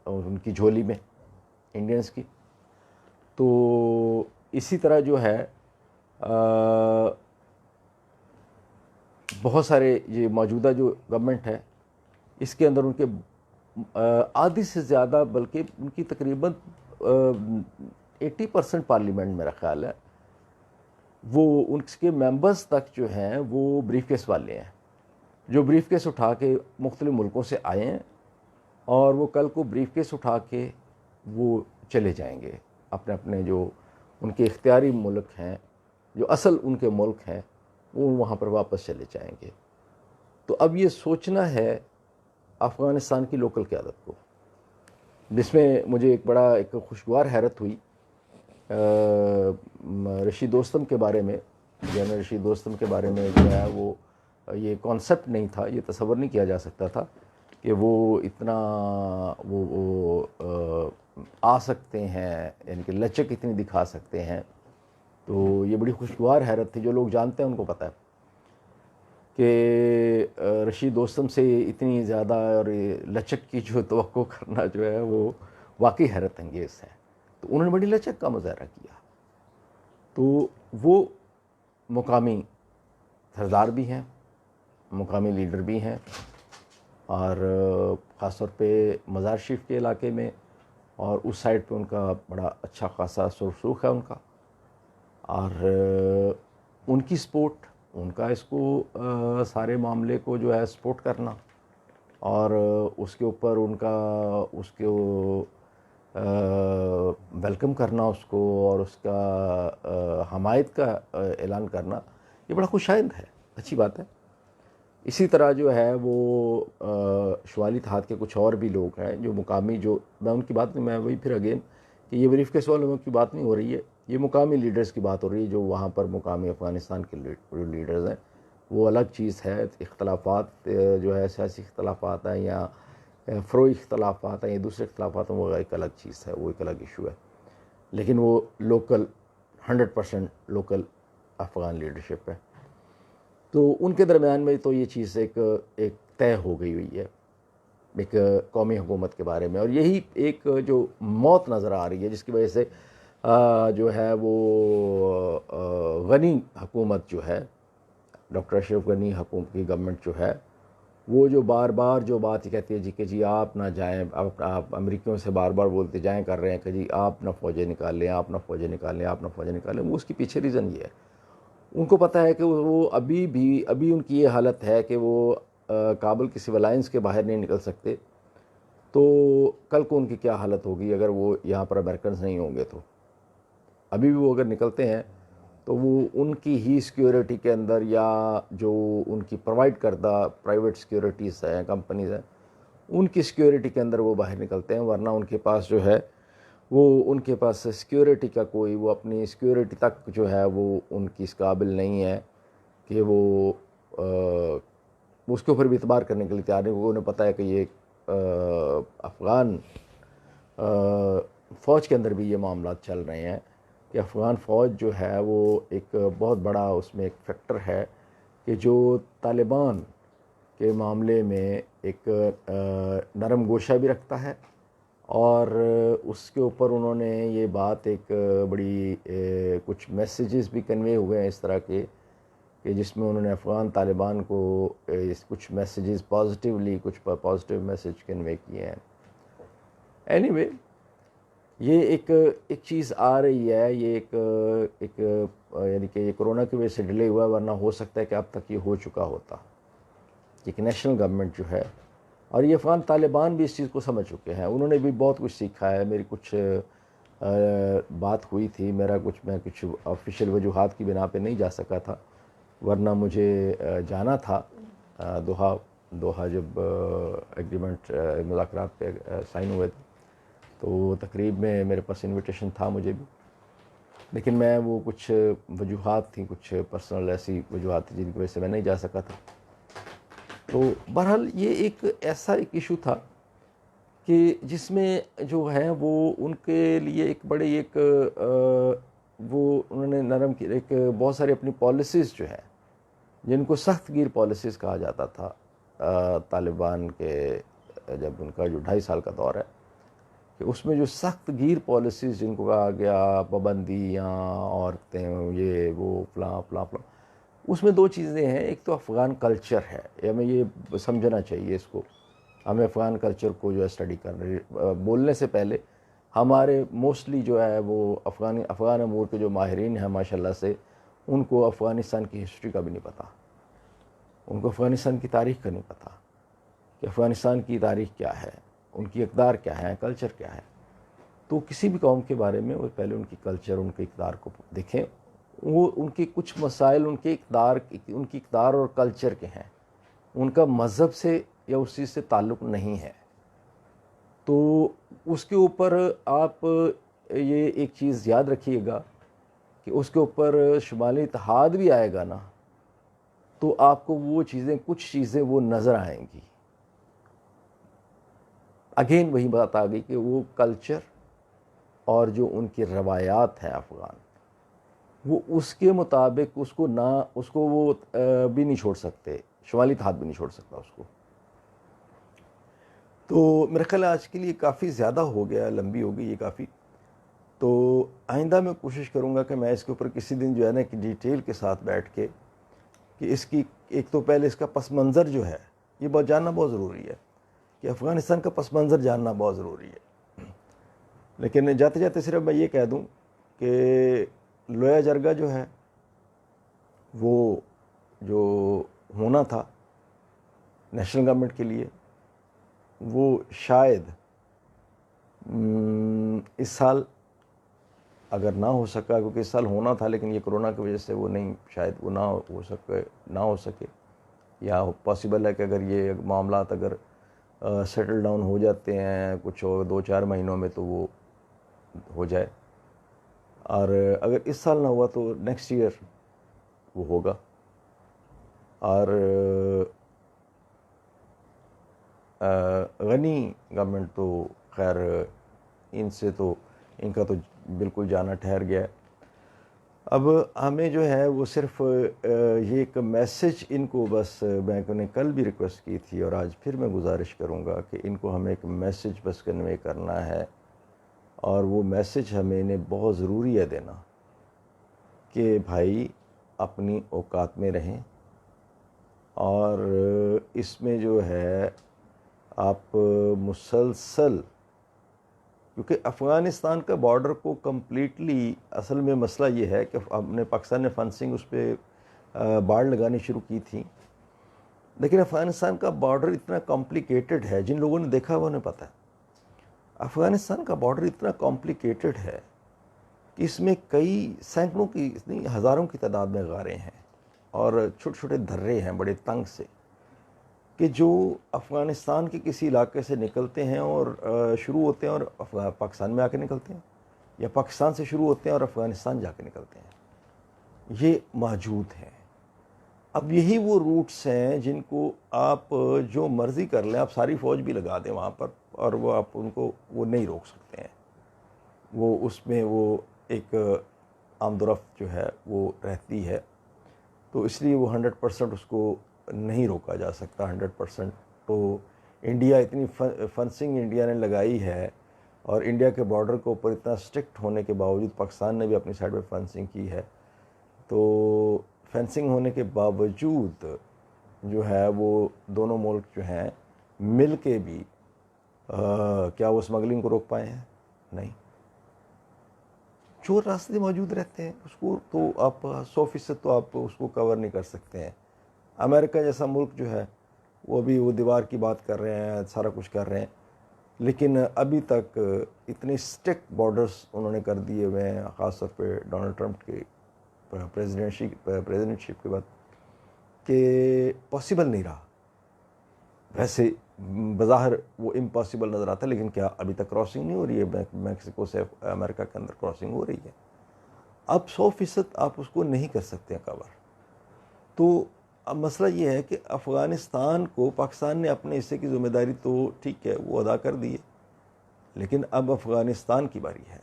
ان کی جھولی میں انڈینز کی. تو اسی طرح جو ہے بہت سارے یہ موجودہ جو گورنمنٹ ہے، اس کے اندر ان کے آدھی سے زیادہ، بلکہ ان کی تقریباً 80% پارلیمنٹ میرا خیال ہے، وہ ان کے ممبرز تک جو ہیں وہ بریف کیس والے ہیں، جو بریف کیس اٹھا کے مختلف ملکوں سے آئے ہیں، اور وہ کل کو بریف کیس اٹھا کے وہ چلے جائیں گے اپنے جو ان کے اختیاری ملک ہیں، جو اصل ان کے ملک ہیں، وہ وہاں پر واپس چلے جائیں گے. تو اب یہ سوچنا ہے افغانستان کی لوکل قیادت کو، جس میں مجھے ایک خوشگوار حیرت ہوئی رشید دوستم کے بارے میں. جنرل رشید دوستم کے بارے میں جو ہے وہ یہ کانسیپٹ نہیں تھا، یہ تصور نہیں کیا جا سکتا تھا کہ وہ اتنا وہ آ سکتے ہیں، یعنی کہ لچک اتنی دکھا سکتے ہیں. تو یہ بڑی خوشگوار حیرت تھی. جو لوگ جانتے ہیں ان کو پتہ ہے کہ رشید دوستم سے اتنی زیادہ اور لچک کی جو توقع کرنا جو ہے وہ واقعی حیرت انگیز ہے. تو انہوں نے بڑی لچک کا مظاہرہ کیا. تو وہ مقامی سردار بھی ہیں، مقامی لیڈر بھی ہیں، اور خاص طور پہ مزار شریف کے علاقے میں اور اس سائڈ پہ ان کا بڑا اچھا خاصا سرسوخ ہے ان کا، اور ان کی سپورٹ، ان کا اس کو سارے معاملے کو جو ہے سپورٹ کرنا، اور اس کے اوپر ان کا اس کو ویلکم کرنا اس کو، اور اس کا حمایت کا اعلان کرنا، یہ بڑا خوشائند ہے، اچھی بات ہے. اسی طرح جو ہے وہ شمالی اتحاد کے کچھ اور بھی لوگ ہیں جو مقامی، جو میں ان کی بات نہیں، میں وہی پھر اگین کہ یہ بریف کیس والوں کی بات نہیں ہو رہی ہے، یہ مقامی لیڈرز کی بات ہو رہی ہے، جو وہاں پر مقامی افغانستان کے جو لیڈرز ہیں. وہ الگ چیز ہے. اختلافات جو ہے سیاسی اختلافات ہیں یا فروئی اختلافات ہیں، یہ دوسرے اختلافات ہیں، وہ ایک الگ چیز ہے، وہ ایک الگ ایشو ہے، لیکن وہ لوکل 100% لوکل افغان لیڈرشپ ہے. تو ان کے درمیان میں تو یہ چیز ایک طے ہو گئی ہوئی ہے ایک قومی حکومت کے بارے میں، اور یہی ایک جو موت نظر آ رہی ہے جس کی وجہ سے جو ہے وہ غنی حکومت جو ہے، ڈاکٹر اشرف غنی حکومت کی گورنمنٹ جو ہے، وہ جو بار بار جو بات کہتی ہے جی کہ جی آپ نہ جائیں، آپ امریکیوں سے بار بار بولتے جائیں کر رہے ہیں کہ جی آپ نہ فوجیں نکال لیں، آپ نہ فوجیں نکال لیں، آپ نہ فوجیں نکال لیں. وہ اس کے پیچھے ریزن یہ ہے، ان کو پتہ ہے کہ وہ ابھی ان کی یہ حالت ہے کہ وہ کابل کی سول لائنس کے باہر نہیں نکل سکتے، تو کل کو ان کی کیا حالت ہوگی اگر وہ یہاں پر امریکنز نہیں ہوں گے. تو ابھی بھی وہ اگر نکلتے ہیں تو وہ ان کی ہی سیکیورٹی کے اندر، یا جو ان کی پرووائڈ کردہ پرائیویٹ سیکیورٹیز ہیں، کمپنیز ہیں، ان کی سیکیورٹی کے اندر وہ باہر نکلتے ہیں. ورنہ ان کے پاس جو ہے وہ ان کے پاس سیکیورٹی کا کوئی، وہ اپنی سیکیورٹی تک جو ہے وہ ان کی اس قابل نہیں ہے کہ وہ اس کے اوپر بھی اعتبار کرنے کے لیے تیار نہیں، کیونکہ انہیں پتہ ہے کہ یہ افغان فوج کے اندر بھی یہ معاملات چل رہے ہیں کہ افغان فوج جو ہے وہ ایک بہت بڑا اس میں ایک فیکٹر ہے کہ جو طالبان کے معاملے میں ایک نرم گوشہ بھی رکھتا ہے، اور اس کے اوپر انہوں نے یہ بات ایک بڑی کچھ میسیجز بھی کنوے ہوئے ہیں اس طرح کے کہ جس میں انہوں نے افغان طالبان کو کچھ میسیجز پازیٹیولی، کچھ پازیٹیو میسیج کنوے کیے ہیں. اینی وے یہ ایک چیز آ رہی ہے، یہ ایک یعنی کہ یہ کرونا کی وجہ سے ڈیلے ہوا، ورنہ ہو سکتا ہے کہ اب تک یہ ہو چکا ہوتا. ایک نیشنل گورنمنٹ جو ہے، اور یہ افغان طالبان بھی اس چیز کو سمجھ چکے ہیں، انہوں نے بھی بہت کچھ سیکھا ہے. میری کچھ بات ہوئی تھی، میں کچھ آفیشیل وجوہات کی بنا پہ نہیں جا سکا تھا، ورنہ مجھے جانا تھا دوحہ جب ایگریمنٹ مذاکرات پہ سائن ہوئے تھے، تو تقریب میں میرے پاس انویٹیشن تھا مجھے بھی، لیکن میں وہ کچھ وجوہات تھیں، کچھ پرسنل ایسی وجوہات تھیں جن کی وجہ سے میں نہیں جا سکا تھا. تو بہرحال یہ ایک ایسا ایک ایشو تھا کہ جس میں جو ہے وہ ان کے لیے ایک بڑے وہ انہوں نے نرم کی ایک بہت ساری اپنی پالیسیز جو ہیں جن کو سخت گیر پالیسیز کہا جاتا تھا طالبان کے، جب ان کا جو 2.5 سال کا دور ہے، کہ اس میں جو سخت گیر پالیسیز جن کو کہا گیا پابندیاں، عورتیں، یہ وہ فلاں فلاں فلاں، اس میں 2 چیزیں ہیں. ایک تو افغان کلچر ہے، ہمیں یہ سمجھنا چاہیے اس کو، ہمیں افغان کلچر کو جو ہے اسٹڈی کرنا، بولنے سے پہلے ہمارے موسٹلی جو ہے وہ افغان امور کے جو ماہرین ہیں ماشاءاللہ سے، ان کو افغانستان کی ہسٹری کا بھی نہیں پتہ، ان کو افغانستان کی تاریخ کا نہیں پتہ کہ افغانستان کی تاریخ کیا ہے، ان کی اقدار کیا ہے، کلچر کیا ہے. تو کسی بھی قوم کے بارے میں وہ پہلے ان کی کلچر، ان کے اقدار کو دیکھیں. وہ ان کے کچھ مسائل ان کی اقدار اور کلچر کے ہیں، ان کا مذہب سے یا اس چیز سے تعلق نہیں ہے. تو اس کے اوپر آپ یہ ایک چیز یاد رکھیے گا کہ اس کے اوپر شمالی اتحاد بھی آئے گا نا، تو آپ کو وہ چیزیں، کچھ چیزیں وہ نظر آئیں گی. اگین وہی بات آ گئی کہ وہ کلچر اور جو ان کی روایات ہیں افغان، وہ اس کے مطابق اس کو وہ بھی نہیں چھوڑ سکتے، شمالی اتحاد بھی نہیں چھوڑ سکتا اس کو. تو میرا خیال آج کے لیے کافی زیادہ ہو گیا، لمبی ہو گئی یہ کافی. تو آئندہ میں کوشش کروں گا کہ میں اس کے اوپر کسی دن جو ہے نا کہ ڈیٹیل کے ساتھ بیٹھ کے کہ اس کی ایک تو پہلے اس کا پس منظر جو ہے یہ جاننا بہت ضروری ہے، کہ افغانستان کا پس منظر جاننا بہت ضروری ہے. لیکن جاتے جاتے صرف میں یہ کہہ دوں کہ لویا جرگہ جو ہے وہ جو ہونا تھا نیشنل گورنمنٹ کے لیے، وہ شاید اس سال اگر نہ ہو سکا، کیونکہ اس سال ہونا تھا لیکن یہ کرونا کی وجہ سے وہ نہیں، شاید وہ نہ ہو سکے، یا پاسبل ہے کہ اگر یہ معاملات اگر سیٹل ڈاؤن ہو جاتے ہیں کچھ 2-4 مہینوں میں تو وہ ہو جائے. اور اگر اس سال نہ ہوا تو نیکسٹ ایئر وہ ہوگا. اور غنی گورنمنٹ تو خیر ان سے تو ان کا تو بالکل جانا ٹھہر گیا ہے. اب ہمیں جو ہے وہ صرف یہ ایک میسج ان کو بس میں نے کل بھی ریکویسٹ کی تھی اور آج پھر میں گزارش کروں گا کہ ان کو ہمیں ایک میسج بس کنوے کرنا ہے, اور وہ میسج ہمیں انہیں بہت ضروری ہے دینا کہ بھائی اپنی اوقات میں رہیں, اور اس میں جو ہے آپ مسلسل, کیونکہ افغانستان کا بارڈر کو کمپلیٹلی اصل میں مسئلہ یہ ہے کہ ہم نے پاکستان نے فنسنگ اس پہ باڑ لگانی شروع کی تھی, لیکن افغانستان کا بارڈر اتنا کمپلیکیٹڈ ہے, جن لوگوں نے دیکھا وہ انہیں پتہ ہے افغانستان کا بارڈر اتنا کمپلیکیٹڈ ہے کہ اس میں کئی سینکڑوں کی نہیں ہزاروں کی تعداد میں غاریں ہیں اور چھوٹے چھوٹے درے ہیں بڑے تنگ سے, کہ جو افغانستان کے کسی علاقے سے نکلتے ہیں اور شروع ہوتے ہیں اور پاکستان میں آ کے نکلتے ہیں, یا پاکستان سے شروع ہوتے ہیں اور افغانستان جا کے نکلتے ہیں, یہ موجود ہیں. اب یہی وہ روٹس ہیں جن کو آپ جو مرضی کر لیں, آپ ساری فوج بھی لگا دیں وہاں پر, اور وہ آپ ان کو وہ نہیں روک سکتے ہیں. وہ اس میں وہ ایک آمد و رفت جو ہے وہ رہتی ہے, تو اس لیے وہ 100% اس کو نہیں روکا جا سکتا 100%. تو انڈیا اتنی فنسنگ انڈیا نے لگائی ہے, اور انڈیا کے بارڈر کے اوپر اتنا اسٹرکٹ ہونے کے باوجود پاکستان نے بھی اپنی سائڈ پہ فنسنگ کی ہے, تو فینسنگ ہونے کے باوجود جو ہے وہ دونوں ملک جو ہیں مل کے بھی کیا وہ اسمگلنگ کو روک پائے ہیں؟ نہیں. جو راستے موجود رہتے ہیں اس کو تو آپ 100% تو آپ اس کو کور نہیں کر سکتے ہیں. امریکہ جیسا ملک جو ہے وہ بھی وہ دیوار کی بات کر رہے ہیں, سارا کچھ کر رہے ہیں, لیکن ابھی تک اتنے اسٹرکٹ بارڈرز انہوں نے کر دیے ہوئے ہیں, خاص طور پہ ڈونلڈ ٹرمپ کی پریزیڈنٹشپ کے بعد, کہ پاسبل نہیں رہا. ویسے بظاہر وہ امپاسبل نظر آتا ہے, لیکن کیا ابھی تک کراسنگ نہیں ہو رہی ہے میکسیکو سے امریکہ کے اندر کراسنگ ہو رہی ہے. اب 100% آپ اس کو نہیں کر سکتے ہیں کور. تو اب مسئلہ یہ ہے کہ افغانستان کو پاکستان نے اپنے حصے کی ذمہ داری تو ٹھیک ہے وہ ادا کر دی ہے, لیکن اب افغانستان کی باری ہے.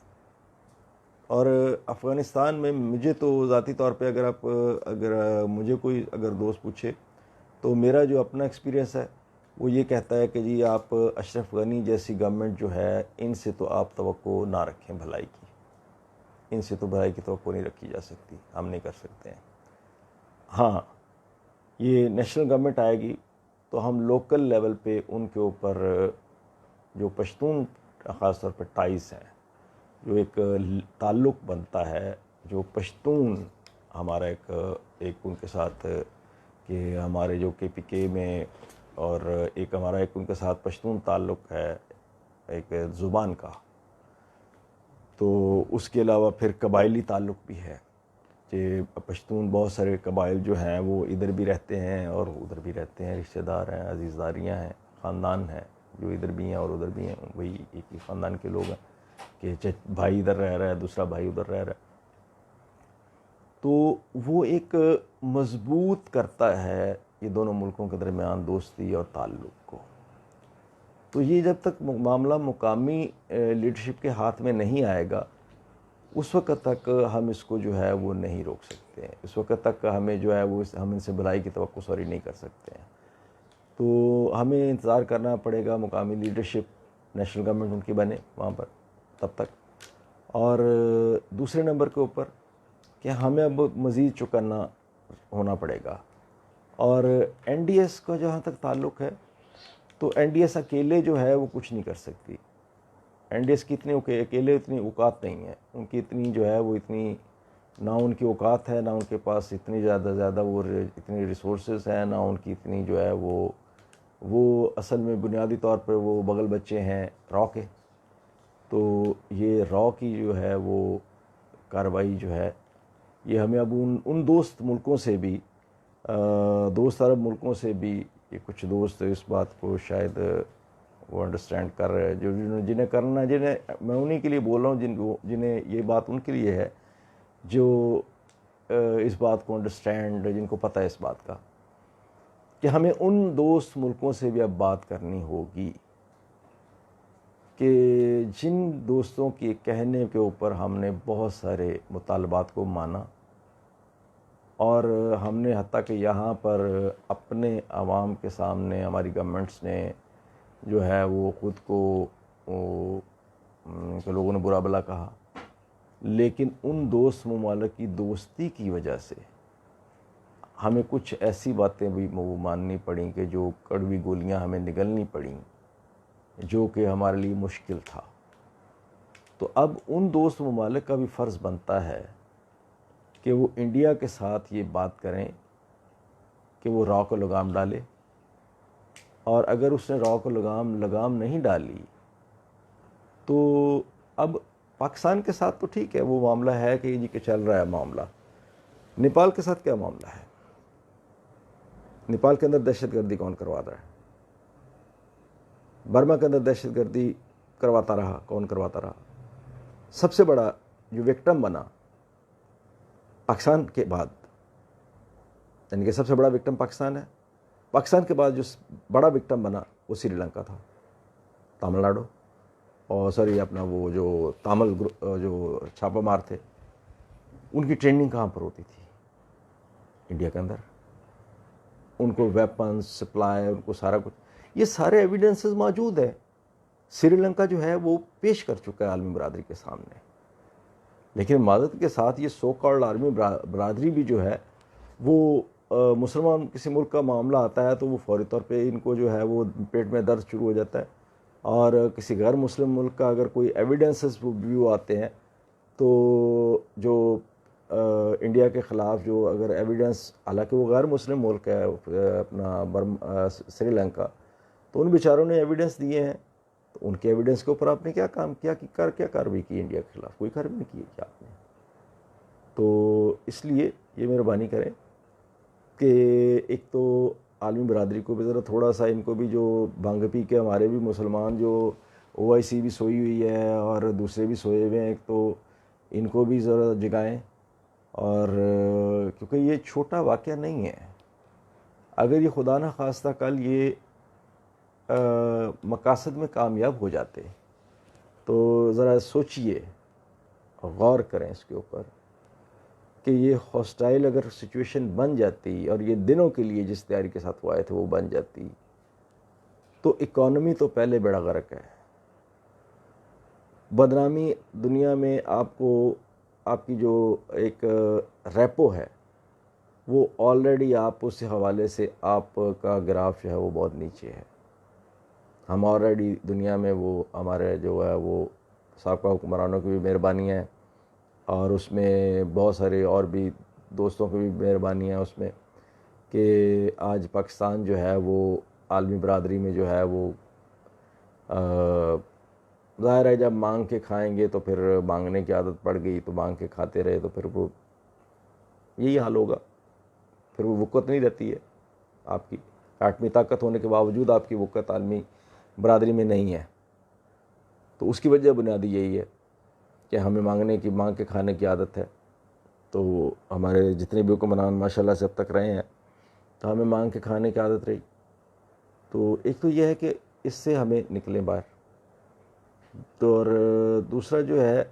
اور افغانستان میں مجھے تو ذاتی طور پہ اگر مجھے کوئی اگر دوست پوچھے تو میرا جو اپنا ایکسپیرینس ہے وہ یہ کہتا ہے کہ جی آپ اشرف غنی جیسی گورنمنٹ جو ہے ان سے تو آپ توقع نہ رکھیں بھلائی کی, ان سے تو بھلائی کی توقع نہیں رکھی جا سکتی, ہم نہیں کر سکتے ہیں. ہاں یہ نیشنل گورنمنٹ آئے گی تو ہم لوکل لیول پہ ان کے اوپر جو پشتون خاص طور پہ ٹائز ہیں, جو ایک تعلق بنتا ہے, جو پشتون ہمارا ایک ان کے ساتھ کہ ہمارے جو کے پی کے میں, اور ایک ہمارا ایک ان کے ساتھ پشتون تعلق ہے ایک زبان کا, تو اس کے علاوہ پھر قبائلی تعلق بھی ہے کہ پشتون بہت سارے قبائل جو ہیں وہ ادھر بھی رہتے ہیں اور ادھر بھی رہتے ہیں, رشتہ دار ہیں, عزیزداریاں ہیں, خاندان ہیں جو ادھر بھی ہیں اور ادھر بھی ہیں, وہی ایک ہی خاندان کے لوگ ہیں کہ بھائی ادھر رہ رہا ہے دوسرا بھائی ادھر رہ رہا ہے. تو وہ ایک مضبوط کرتا ہے یہ دونوں ملکوں کے درمیان دوستی اور تعلق کو. تو یہ جب تک معاملہ مقامی لیڈرشپ کے ہاتھ میں نہیں آئے گا اس وقت تک ہم اس کو جو ہے وہ نہیں روک سکتے ہیں, اس وقت تک ہمیں جو ہے وہ ہم ان سے بھلائی کی توقع نہیں کر سکتے ہیں. تو ہمیں انتظار کرنا پڑے گا مقامی لیڈرشپ نیشنل گورنمنٹ ان کی بنے وہاں پر تب تک. اور دوسرے نمبر کے اوپر کہ ہمیں اب مزید چکنا ہونا پڑے گا. اور این ڈی ایس کا جہاں تک تعلق ہے تو این ڈی ایس اکیلے جو ہے وہ کچھ نہیں کر سکتی. این ڈی ایس کی اکیلے اتنی اوقات نہیں ہے, ان کی اتنی جو ہے وہ اتنی نہ ان کی اوقات ہے, نہ ان کے پاس اتنی زیادہ وہ اتنی ریسورسز ہیں, نہ ان کی اتنی جو ہے وہ اصل میں بنیادی طور پر وہ بغل بچے ہیں را کے. تو یہ را کی جو ہے وہ کارروائی جو ہے یہ ہمیں اب ان دوست ملکوں سے بھی دوست عرب ملکوں سے بھی, یہ کچھ دوست اس بات کو شاید وہ انڈرسٹینڈ کر رہے ہیں جنہیں کرنا, میں انہی کے لیے بول رہا ہوں جنہیں یہ بات ان کے لیے ہے جو اس بات کو انڈرسٹینڈ, جن کو پتہ ہے اس بات کا کہ ہمیں ان دوست ملکوں سے بھی اب بات کرنی ہوگی کہ جن دوستوں کے کہنے کے اوپر ہم نے بہت سارے مطالبات کو مانا، اور ہم نے حتیٰ کہ یہاں پر اپنے عوام کے سامنے ہماری گورنمنٹس نے جو ہے وہ خود کو کہ لوگوں نے برا بلا کہا، لیکن ان دوست ممالک کی دوستی کی وجہ سے ہمیں کچھ ایسی باتیں بھی ماننی پڑیں کہ جو کڑوی گولیاں ہمیں نگلنی پڑیں، جو کہ ہمارے لیے مشکل تھا۔ تو اب ان دوست ممالک کا بھی فرض بنتا ہے کہ وہ انڈیا کے ساتھ یہ بات کریں کہ وہ راہ کو لگام ڈالے، اور اگر اس نے راہ کو لگام نہیں ڈالی تو اب پاکستان کے ساتھ تو ٹھیک ہے، وہ معاملہ ہے کہ جی کہ چل رہا ہے معاملہ۔ نیپال کے ساتھ کیا معاملہ ہے؟ نیپال کے اندر دہشت گردی کون کروا رہا ہے؟ برما کے اندر دہشت گردی کرواتا رہا کون کرواتا رہا؟ سب سے بڑا جو وکٹم بنا پاکستان کے بعد، یعنی کہ سب سے بڑا وکٹم پاکستان ہے، پاکستان کے بعد جو بڑا وکٹم بنا وہ سری لنکا تھا، تامل ناڈو، اور سوری اپنا وہ جو تامل جو چھاپہ مار تھے، ان کی ٹریننگ کہاں پر ہوتی تھی؟ انڈیا کے اندر۔ ان کو ویپنز سپلائی، ان کو سارا کچھ، یہ سارے ایویڈنسز موجود ہیں۔ سری لنکا جو ہے وہ پیش کر چکا ہے عالمی برادری کے سامنے، لیکن معذرت کے ساتھ یہ سو کالڈ عالمی برادری بھی جو ہے وہ مسلمان کسی ملک کا معاملہ آتا ہے تو وہ فوری طور پہ ان کو جو ہے وہ پیٹ میں درد شروع ہو جاتا ہے، اور کسی غیر مسلم ملک کا اگر کوئی ایویڈنسز ویو آتے ہیں تو جو انڈیا کے خلاف جو اگر ایویڈنس، حالانکہ وہ غیر مسلم ملک ہے اپنا سری لنکا، تو ان بیچاروں نے ایویڈنس دیے ہیں، تو ان کے ایویڈنس کے اوپر آپ نے کیا کام کیا کارروائی کی انڈیا کے خلاف؟ کوئی کارروائی نہیں کی کیا آپ نے؟ تو اس لیے یہ مہربانی کریں کہ ایک تو عالمی برادری کو بھی ذرا تھوڑا سا، ان کو بھی جو بھنگ پی کے ہمارے بھی مسلمان جو OIC بھی سوئی ہوئی ہے اور دوسرے بھی سوئے ہوئے ہیں، ایک تو ان کو بھی ذرا جگائیں، اور کیونکہ یہ چھوٹا واقعہ نہیں ہے۔ اگر یہ خدا نہ خواستہ کل یہ مقاصد میں کامیاب ہو جاتے تو ذرا سوچئے، غور کریں اس کے اوپر کہ یہ ہاسٹائل اگر سچویشن بن جاتی اور یہ دنوں کے لیے جس تیاری کے ساتھ وہ آئے تھے وہ بن جاتی تو اکانومی تو پہلے بیڑا غرق ہے، بدنامی دنیا میں آپ کی جو ایک ریپو ہے وہ آلریڈی آپ اس حوالے سے آپ کا گراف جو ہے وہ بہت نیچے ہے۔ ہم آلریڈی دنیا میں وہ ہمارے جو ہے وہ سابقہ حکمرانوں کی بھی مہربانی ہے، اور اس میں بہت سارے اور بھی دوستوں کی بھی مہربانی ہے اس میں، کہ آج پاکستان جو ہے وہ عالمی برادری میں جو ہے وہ ظاہر ہے جب مانگ کے کھائیں گے تو پھر مانگنے کی عادت پڑ گئی تو مانگ کے کھاتے رہے تو پھر وہ یہی حال ہوگا، پھر وہ وقت نہیں رہتی ہے آپ کی، ایٹمی طاقت ہونے کے باوجود آپ کی وقت عالمی برادری میں نہیں ہے۔ تو اس کی وجہ بنیادی یہی ہے کہ ہمیں مانگ کے کھانے کی عادت ہے، تو ہمارے جتنے بھی حکمران ماشاءاللہ سے اب تک رہے ہیں تو ہمیں مانگ کے کھانے کی عادت رہی۔ تو ایک تو یہ ہے کہ اس سے ہمیں نکلیں باہر، تو اور دوسرا جو ہے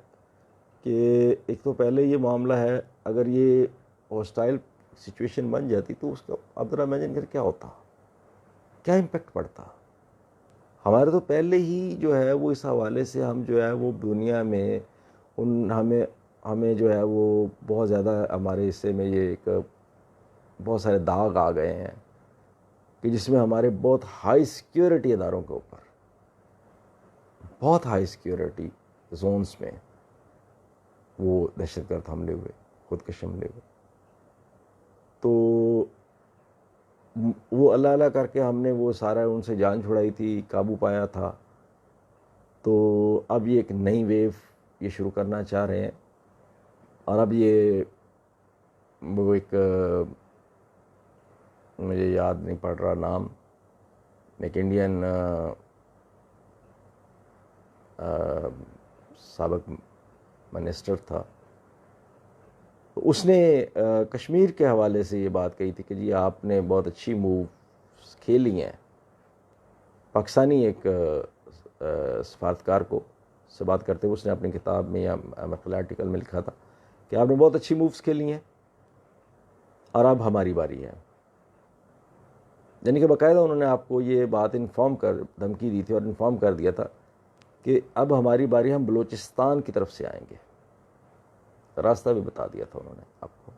کہ ایک تو پہلے یہ معاملہ ہے، اگر یہ ہاسٹائل سچویشن بن جاتی تو اس کا اب ذرا امیجن کر کیا ہوتا، کیا امپیکٹ پڑتا۔ ہمارے تو پہلے ہی جو ہے وہ اس حوالے سے ہم جو ہے وہ دنیا میں ہمیں جو ہے وہ بہت زیادہ ہمارے حصے میں یہ ایک بہت سارے داغ آ گئے ہیں کہ جس میں ہمارے بہت ہائی سیکیورٹی اداروں کے اوپر، بہت ہائی سیکیورٹی زونز میں وہ دہشت گرد حملے ہوئے، خودکش حملے ہوئے، تو وہ اللہ اللہ کر کے ہم نے وہ سارا ان سے جان چھڑائی تھی، قابو پایا تھا۔ تو اب یہ ایک نئی ویو یہ شروع کرنا چاہ رہے ہیں، اور اب یہ وہ ایک مجھے یاد نہیں پڑ رہا نام، ایک انڈین سابق منسٹر تھا، اس نے کشمیر کے حوالے سے یہ بات کہی تھی کہ جی آپ نے بہت اچھی موو کھیلی ہیں. پاکستانی ایک سفارتکار کو سے بات کرتے ہوئے اس نے اپنی کتاب میں یا مقالہ آرٹیکل میں لکھا تھا کہ آپ نے بہت اچھی مووز کھیلی ہیں اور اب ہماری باری ہے. یعنی کہ باقاعدہ انہوں نے آپ کو یہ بات دھمکی دی تھی اور انفارم کر دیا تھا کہ اب ہماری باری، ہم بلوچستان کی طرف سے آئیں گے. راستہ بھی بتا دیا تھا انہوں نے آپ کو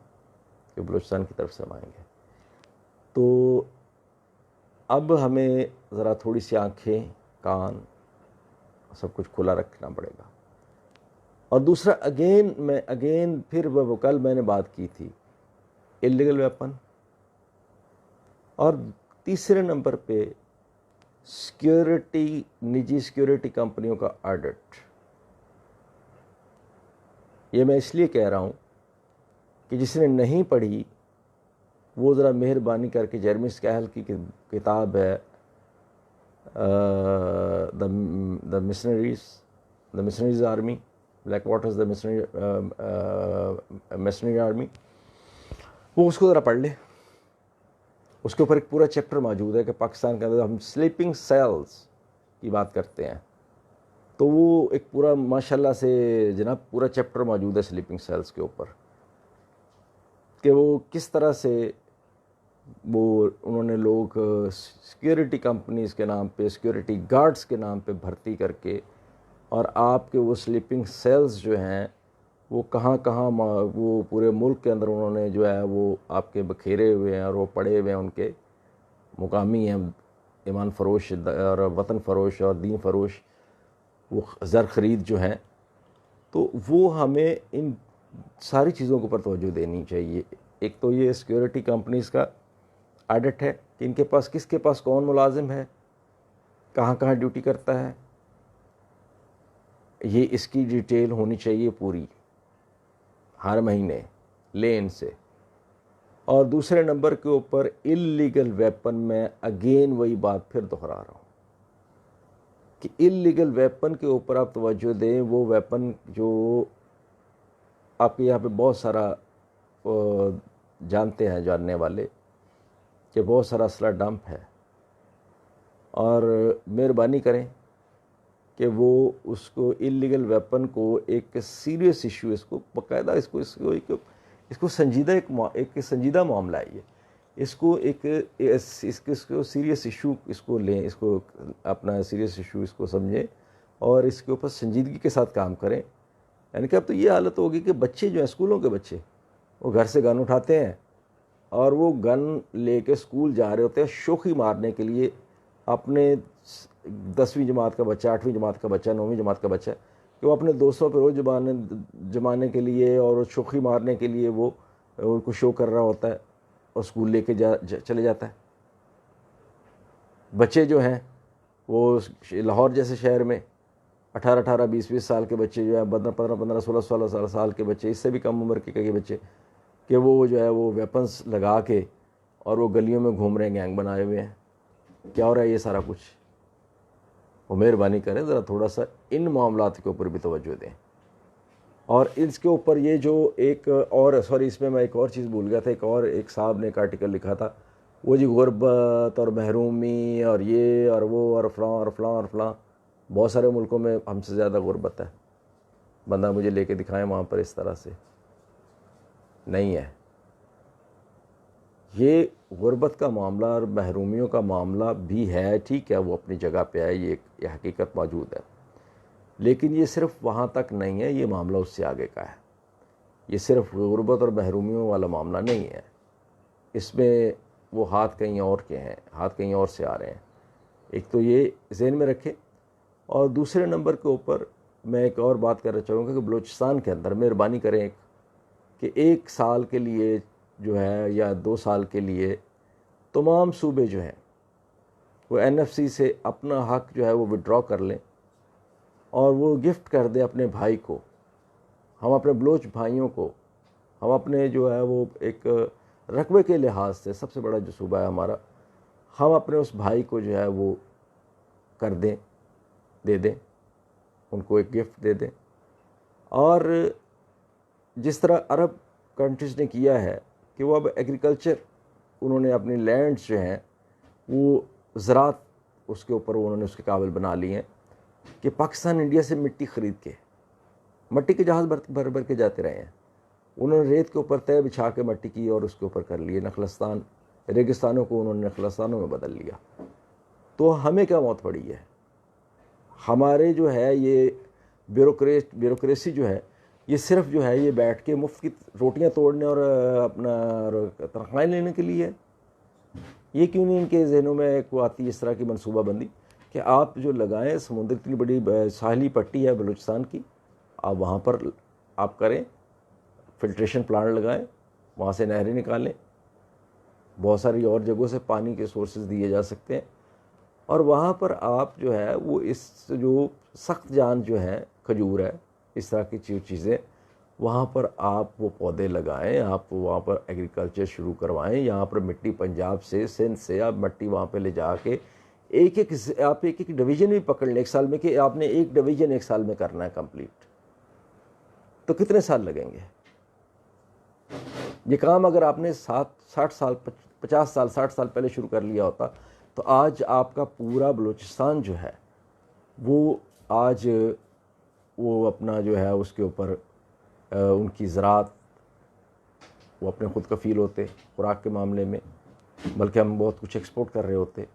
کہ بلوچستان کی طرف سے ہم آئیں گے. تو اب ہمیں ذرا تھوڑی سی آنکھیں، کان، سب کچھ کھلا رکھنا پڑے گا. اور دوسرا پھر وہ کل میں نے بات کی تھی اللیگل ویپن، اور تیسرے نمبر پہ سیکیورٹی، نجی سیکیورٹی کمپنیوں کا آڈٹ. یہ میں اس لیے کہہ رہا ہوں کہ جس نے نہیں پڑھی وہ ذرا مہربانی کر کے جیرمی سکیل کی کتاب ہے دا مسنریز آرمی، بلیک واٹرز دا مسنری آرمی، وہ اس کو ذرا پڑھ لے. اس کے اوپر ایک پورا چیپٹر موجود ہے کہ پاکستان کے اندر ہم سلیپنگ سیلز کی بات کرتے ہیں. تو وہ ایک پورا ماشاءاللہ سے جناب پورا چیپٹر موجود ہے سلیپنگ سیلز کے اوپر، کہ وہ کس طرح سے وہ انہوں نے لوگ سیکیورٹی کمپنیز کے نام پہ، سیکیورٹی گارڈز کے نام پہ بھرتی کر کے، اور آپ کے وہ سلیپنگ سیلز جو ہیں وہ کہاں کہاں وہ پورے ملک کے اندر انہوں نے جو ہے وہ آپ کے بکھیرے ہوئے ہیں، اور وہ پڑے ہوئے ہیں. ان کے مقامی ہیں ایمان فروش اور وطن فروش اور دین فروش، وہ زر خرید جو ہیں. تو وہ ہمیں ان ساری چیزوں کے اوپر توجہ دینی چاہیے. ایک تو یہ سیکیورٹی کمپنیز کا آڈٹ ہے کہ ان کے پاس کس کے پاس کون ملازم ہے، کہاں کہاں ڈیوٹی کرتا ہے، یہ اس کی ڈیٹیل ہونی چاہیے پوری ہر مہینے لے ان سے. اور دوسرے نمبر کے اوپر اللیگل ویپن میں اگین وہی بات پھر دہرا رہا ہوں کہ اللیگل ویپن کے اوپر آپ توجہ دیں. وہ ویپن جو آپ کے یہاں پہ بہت سارا جانتے ہیں جاننے والے کہ بہت سارا اسلحہ ڈمپ ہے، اور مہربانی کریں کہ وہ اس کو اللیگل ویپن کو ایک سیریس ایشو، اس کو باقاعدہ اس کو سنجیدہ ایک سنجیدہ معاملہ ہے. یہ اس کو سیریس ایشو اس کو لیں، اس کو اپنا سیریس ایشو اس کو سمجھیں اور اس کے اوپر سنجیدگی کے ساتھ کام کریں. یعنی کہ اب تو یہ حالت ہوگی کہ بچے جو ہیں اسکولوں کے بچے، وہ گھر سے گن اٹھاتے ہیں اور وہ گن لے کے اسکول جا رہے ہوتے ہیں شوخی مارنے کے لیے. اپنے 10ویں جماعت کا بچہ، 8ویں جماعت کا بچہ، 9ویں جماعت کا بچہ، کہ وہ اپنے دوستوں پہ روز جمانے کے لیے اور شوخی مارنے کے لیے وہ ان کو شو کر رہا ہوتا ہے اور اسکول لے کے چلے جاتا ہے. بچے جو ہیں وہ لاہور جیسے شہر میں 18 20 سال کے بچے جو ہیں، 15 16 سال کے بچے، اس سے بھی کم عمر کے کئی بچے، کہ وہ جو ہے وہ ویپنز لگا کے اور وہ گلیوں میں گھوم رہے ہیں، گینگ بنائے ہوئے ہیں. کیا ہو رہا ہے یہ سارا کچھ؟ وہ مہربانی کریں ذرا تھوڑا سا ان معاملات کے اوپر بھی توجہ دیں. اور اس کے اوپر یہ جو ایک اور اس میں ایک اور چیز بھول گیا تھا. ایک صاحب نے ایک آرٹیکل لکھا تھا، وہ جی غربت اور محرومی اور یہ اور وہ اور فلاں اور فلاں اور فلاں. بہت سارے ملکوں میں ہم سے زیادہ غربت ہے. بندہ مجھے لے کے دکھائیں وہاں پر اس طرح سے نہیں ہے. یہ غربت کا معاملہ اور محرومیوں کا معاملہ بھی ہے، ٹھیک ہے، وہ اپنی جگہ پہ ہے، یہ حقیقت موجود ہے. لیکن یہ صرف وہاں تک نہیں ہے، یہ معاملہ اس سے آگے کا ہے. یہ صرف غربت اور محرومیوں والا معاملہ نہیں ہے. اس میں وہ ہاتھ کہیں اور کے ہیں، ہاتھ کہیں اور سے آ رہے ہیں. ایک تو یہ ذہن میں رکھیں. اور دوسرے نمبر کے اوپر میں ایک اور بات کرنا چاہوں گا کہ بلوچستان کے اندر مہربانی کریں کہ 1 سال کے لیے جو ہے یا 2 سال کے لیے تمام صوبے جو ہیں وہ NFC سے اپنا حق جو ہے وہ وڈرا کر لیں اور وہ گفٹ کر دیں اپنے بھائی کو. ہم اپنے بلوچ بھائیوں کو، ہم اپنے جو ہے وہ ایک رقبے کے لحاظ سے سب سے بڑا جو صوبہ ہے ہمارا، ہم اپنے اس بھائی کو جو ہے وہ کر دیں، دے دیں، ان کو ایک گفٹ دے دیں. اور جس طرح عرب کنٹریز نے کیا ہے کہ وہ اب ایگریکلچر، انہوں نے اپنی لینڈز جو ہیں وہ زراعت اس کے اوپر انہوں نے اس کے قابل بنا لی ہیں کہ پاکستان انڈیا سے مٹی خرید کے مٹی کے جہاز بھر بھر کے جاتے رہے ہیں. انہوں نے ریت کے اوپر طے بچھا کے مٹی کی اور اس کے اوپر کر لیے نخلستان، ریگستانوں کو انہوں نے نخلستانوں میں بدل لیا. تو ہمیں کیا موت پڑی ہے؟ ہمارے جو ہے یہ بیوروکریسی جو ہے یہ صرف جو ہے یہ بیٹھ کے مفت کی روٹیاں توڑنے اور اپنا تنخواہیں لینے کے لیے ہے. یہ کیوں نہیں ان کے ذہنوں میں کو آتی اس طرح کی منصوبہ بندی کہ آپ جو لگائیں سمندر اتنی بڑی ساحلی پٹی ہے بلوچستان کی، آپ وہاں پر آپ کریں فلٹریشن پلانٹ لگائیں، وہاں سے نہریں نکالیں، بہت ساری اور جگہوں سے پانی کے سورسز دیے جا سکتے ہیں، اور وہاں پر آپ جو ہے وہ اس جو سخت جان جو ہے کھجور ہے اس طرح کی چیزیں وہاں پر آپ وہ پودے لگائیں، آپ وہاں پر ایگریکلچر شروع کروائیں. یہاں پر مٹی پنجاب سے سندھ سے آپ مٹی وہاں پہ لے جا کے آپ ایک ڈویژن بھی پکڑ لیں ایک سال میں کہ آپ نے ایک ڈویژن ایک سال میں کرنا ہے کمپلیٹ، تو کتنے سال لگیں گے؟ یہ کام اگر آپ نے 50 سال 60 سال پہلے شروع کر لیا ہوتا تو آج آپ کا پورا بلوچستان جو ہے وہ آج وہ اپنا جو ہے اس کے اوپر ان کی زراعت وہ اپنے خود کفیل ہوتے خوراک کے معاملے میں، بلکہ ہم بہت کچھ ایکسپورٹ کر رہے ہوتے.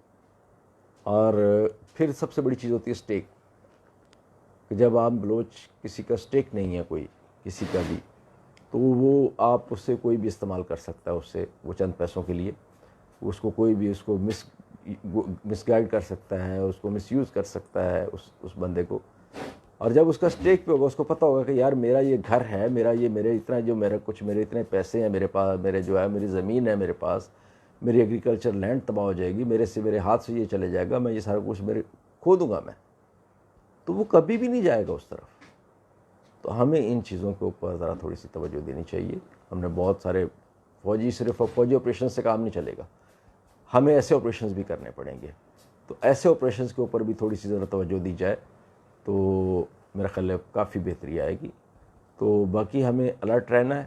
اور پھر سب سے بڑی چیز ہوتی ہے اسٹیک، کہ جب آپ بلوچ کسی کا اسٹیک نہیں ہے کوئی کسی کا بھی، تو وہ آپ اس سے کوئی بھی استعمال کر سکتا ہے، اس سے وہ چند پیسوں کے لیے اس کو کوئی بھی اس کو مس گائیڈ کر سکتا ہے، اس کو مس یوز کر سکتا ہے اس بندے کو. اور جب اس کا اسٹیک پہ ہوگا اس کو پتہ ہوگا کہ یار میرا یہ گھر ہے، میرے اتنا جو میرے اتنے پیسے ہیں میرے پاس، میرے جو ہے میری زمین ہے میرے پاس، میری ایگریکلچر لینڈ تباہ ہو جائے گی، میرے ہاتھ سے یہ چلے جائے گا، میں یہ سارا کچھ کھو دوں گا میں، تو وہ کبھی بھی نہیں جائے گا اس طرف. تو ہمیں ان چیزوں کے اوپر ذرا تھوڑی سی توجہ دینی چاہیے. ہم نے بہت سارے صرف فوجی آپریشن سے کام نہیں چلے گا، ہمیں ایسے آپریشنز بھی کرنے پڑیں گے. تو ایسے آپریشنز کے اوپر بھی تھوڑی سی ذرا توجہ دی جائے تو میرا خیال ہے کافی بہتری آئے گی. تو باقی ہمیں الرٹ رہنا ہے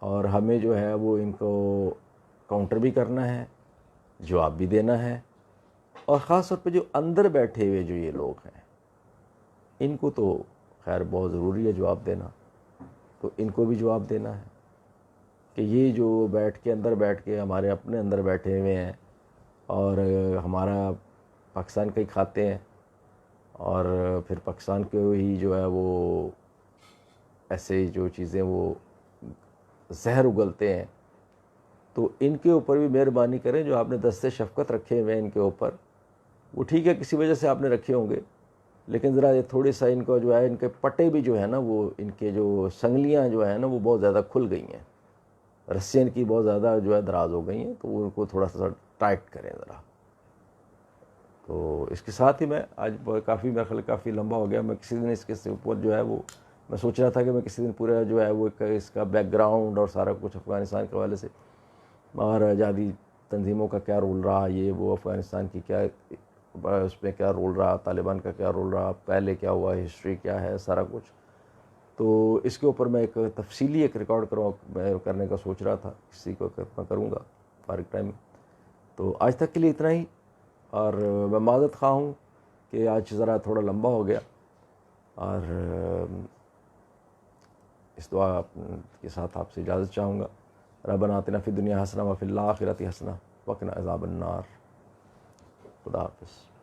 اور ہمیں جو ہے وہ ان کو کاؤنٹر بھی کرنا ہے، جواب بھی دینا ہے. اور خاص طور پہ جو اندر بیٹھے ہوئے جو یہ لوگ ہیں ان کو تو خیر بہت ضروری ہے جواب دینا، تو ان کو بھی جواب دینا ہے کہ یہ جو اندر بیٹھ کے ہمارے اپنے اندر بیٹھے ہوئے ہیں اور ہمارا پاکستان کا ہی کھاتے ہیں اور پھر پاکستان کے ہی جو ہے وہ ایسے جو چیزیں وہ زہر اگلتے ہیں. تو ان کے اوپر بھی مہربانی کریں، جو آپ نے دستے شفقت رکھے ہوئے ہیں ان کے اوپر، وہ ٹھیک ہے کسی وجہ سے آپ نے رکھے ہوں گے، لیکن ذرا یہ تھوڑے سا ان کو جو ہے ان کے پٹے بھی جو ہے نا وہ ان کے جو سنگلیاں جو ہیں نا وہ بہت زیادہ کھل گئی ہیں، رسیاں ان کی بہت زیادہ جو ہے دراز ہو گئی ہیں، تو وہ ان کو تھوڑا سا ٹائٹ کریں ذرا. تو اس کے ساتھ ہی میں آج کافی لمبا ہو گیا. میں کسی دن اس کے اوپر جو ہے وہ میں سوچ رہا تھا کہ میں کسی دن پورا جو ہے وہ اس کا بیک گراؤنڈ اور سارا کچھ افغانستان کے حوالے سے اور آزادی تنظیموں کا کیا رول رہا، یہ وہ افغانستان کی کیا اس میں کیا رول رہا، طالبان کا کیا رول رہا، پہلے کیا ہوا، ہسٹری کیا ہے، سارا کچھ. تو اس کے اوپر میں ایک تفصیلی ایک ریکارڈ کرنے کا سوچ رہا تھا، کسی کو میں کروں گا فارغ ٹائم. تو آج تک کے لیے اتنا ہی، اور میں معذرت خواہ ہوں کہ آج ذرا تھوڑا لمبا ہو گیا، اور اس دعا کے ساتھ آپ سے اجازت چاہوں گا. ربنا آتنا فی الدنیا حسنہ وفی الآخرۃ حسنہ وقنا عذاب النار. خدا حافظ.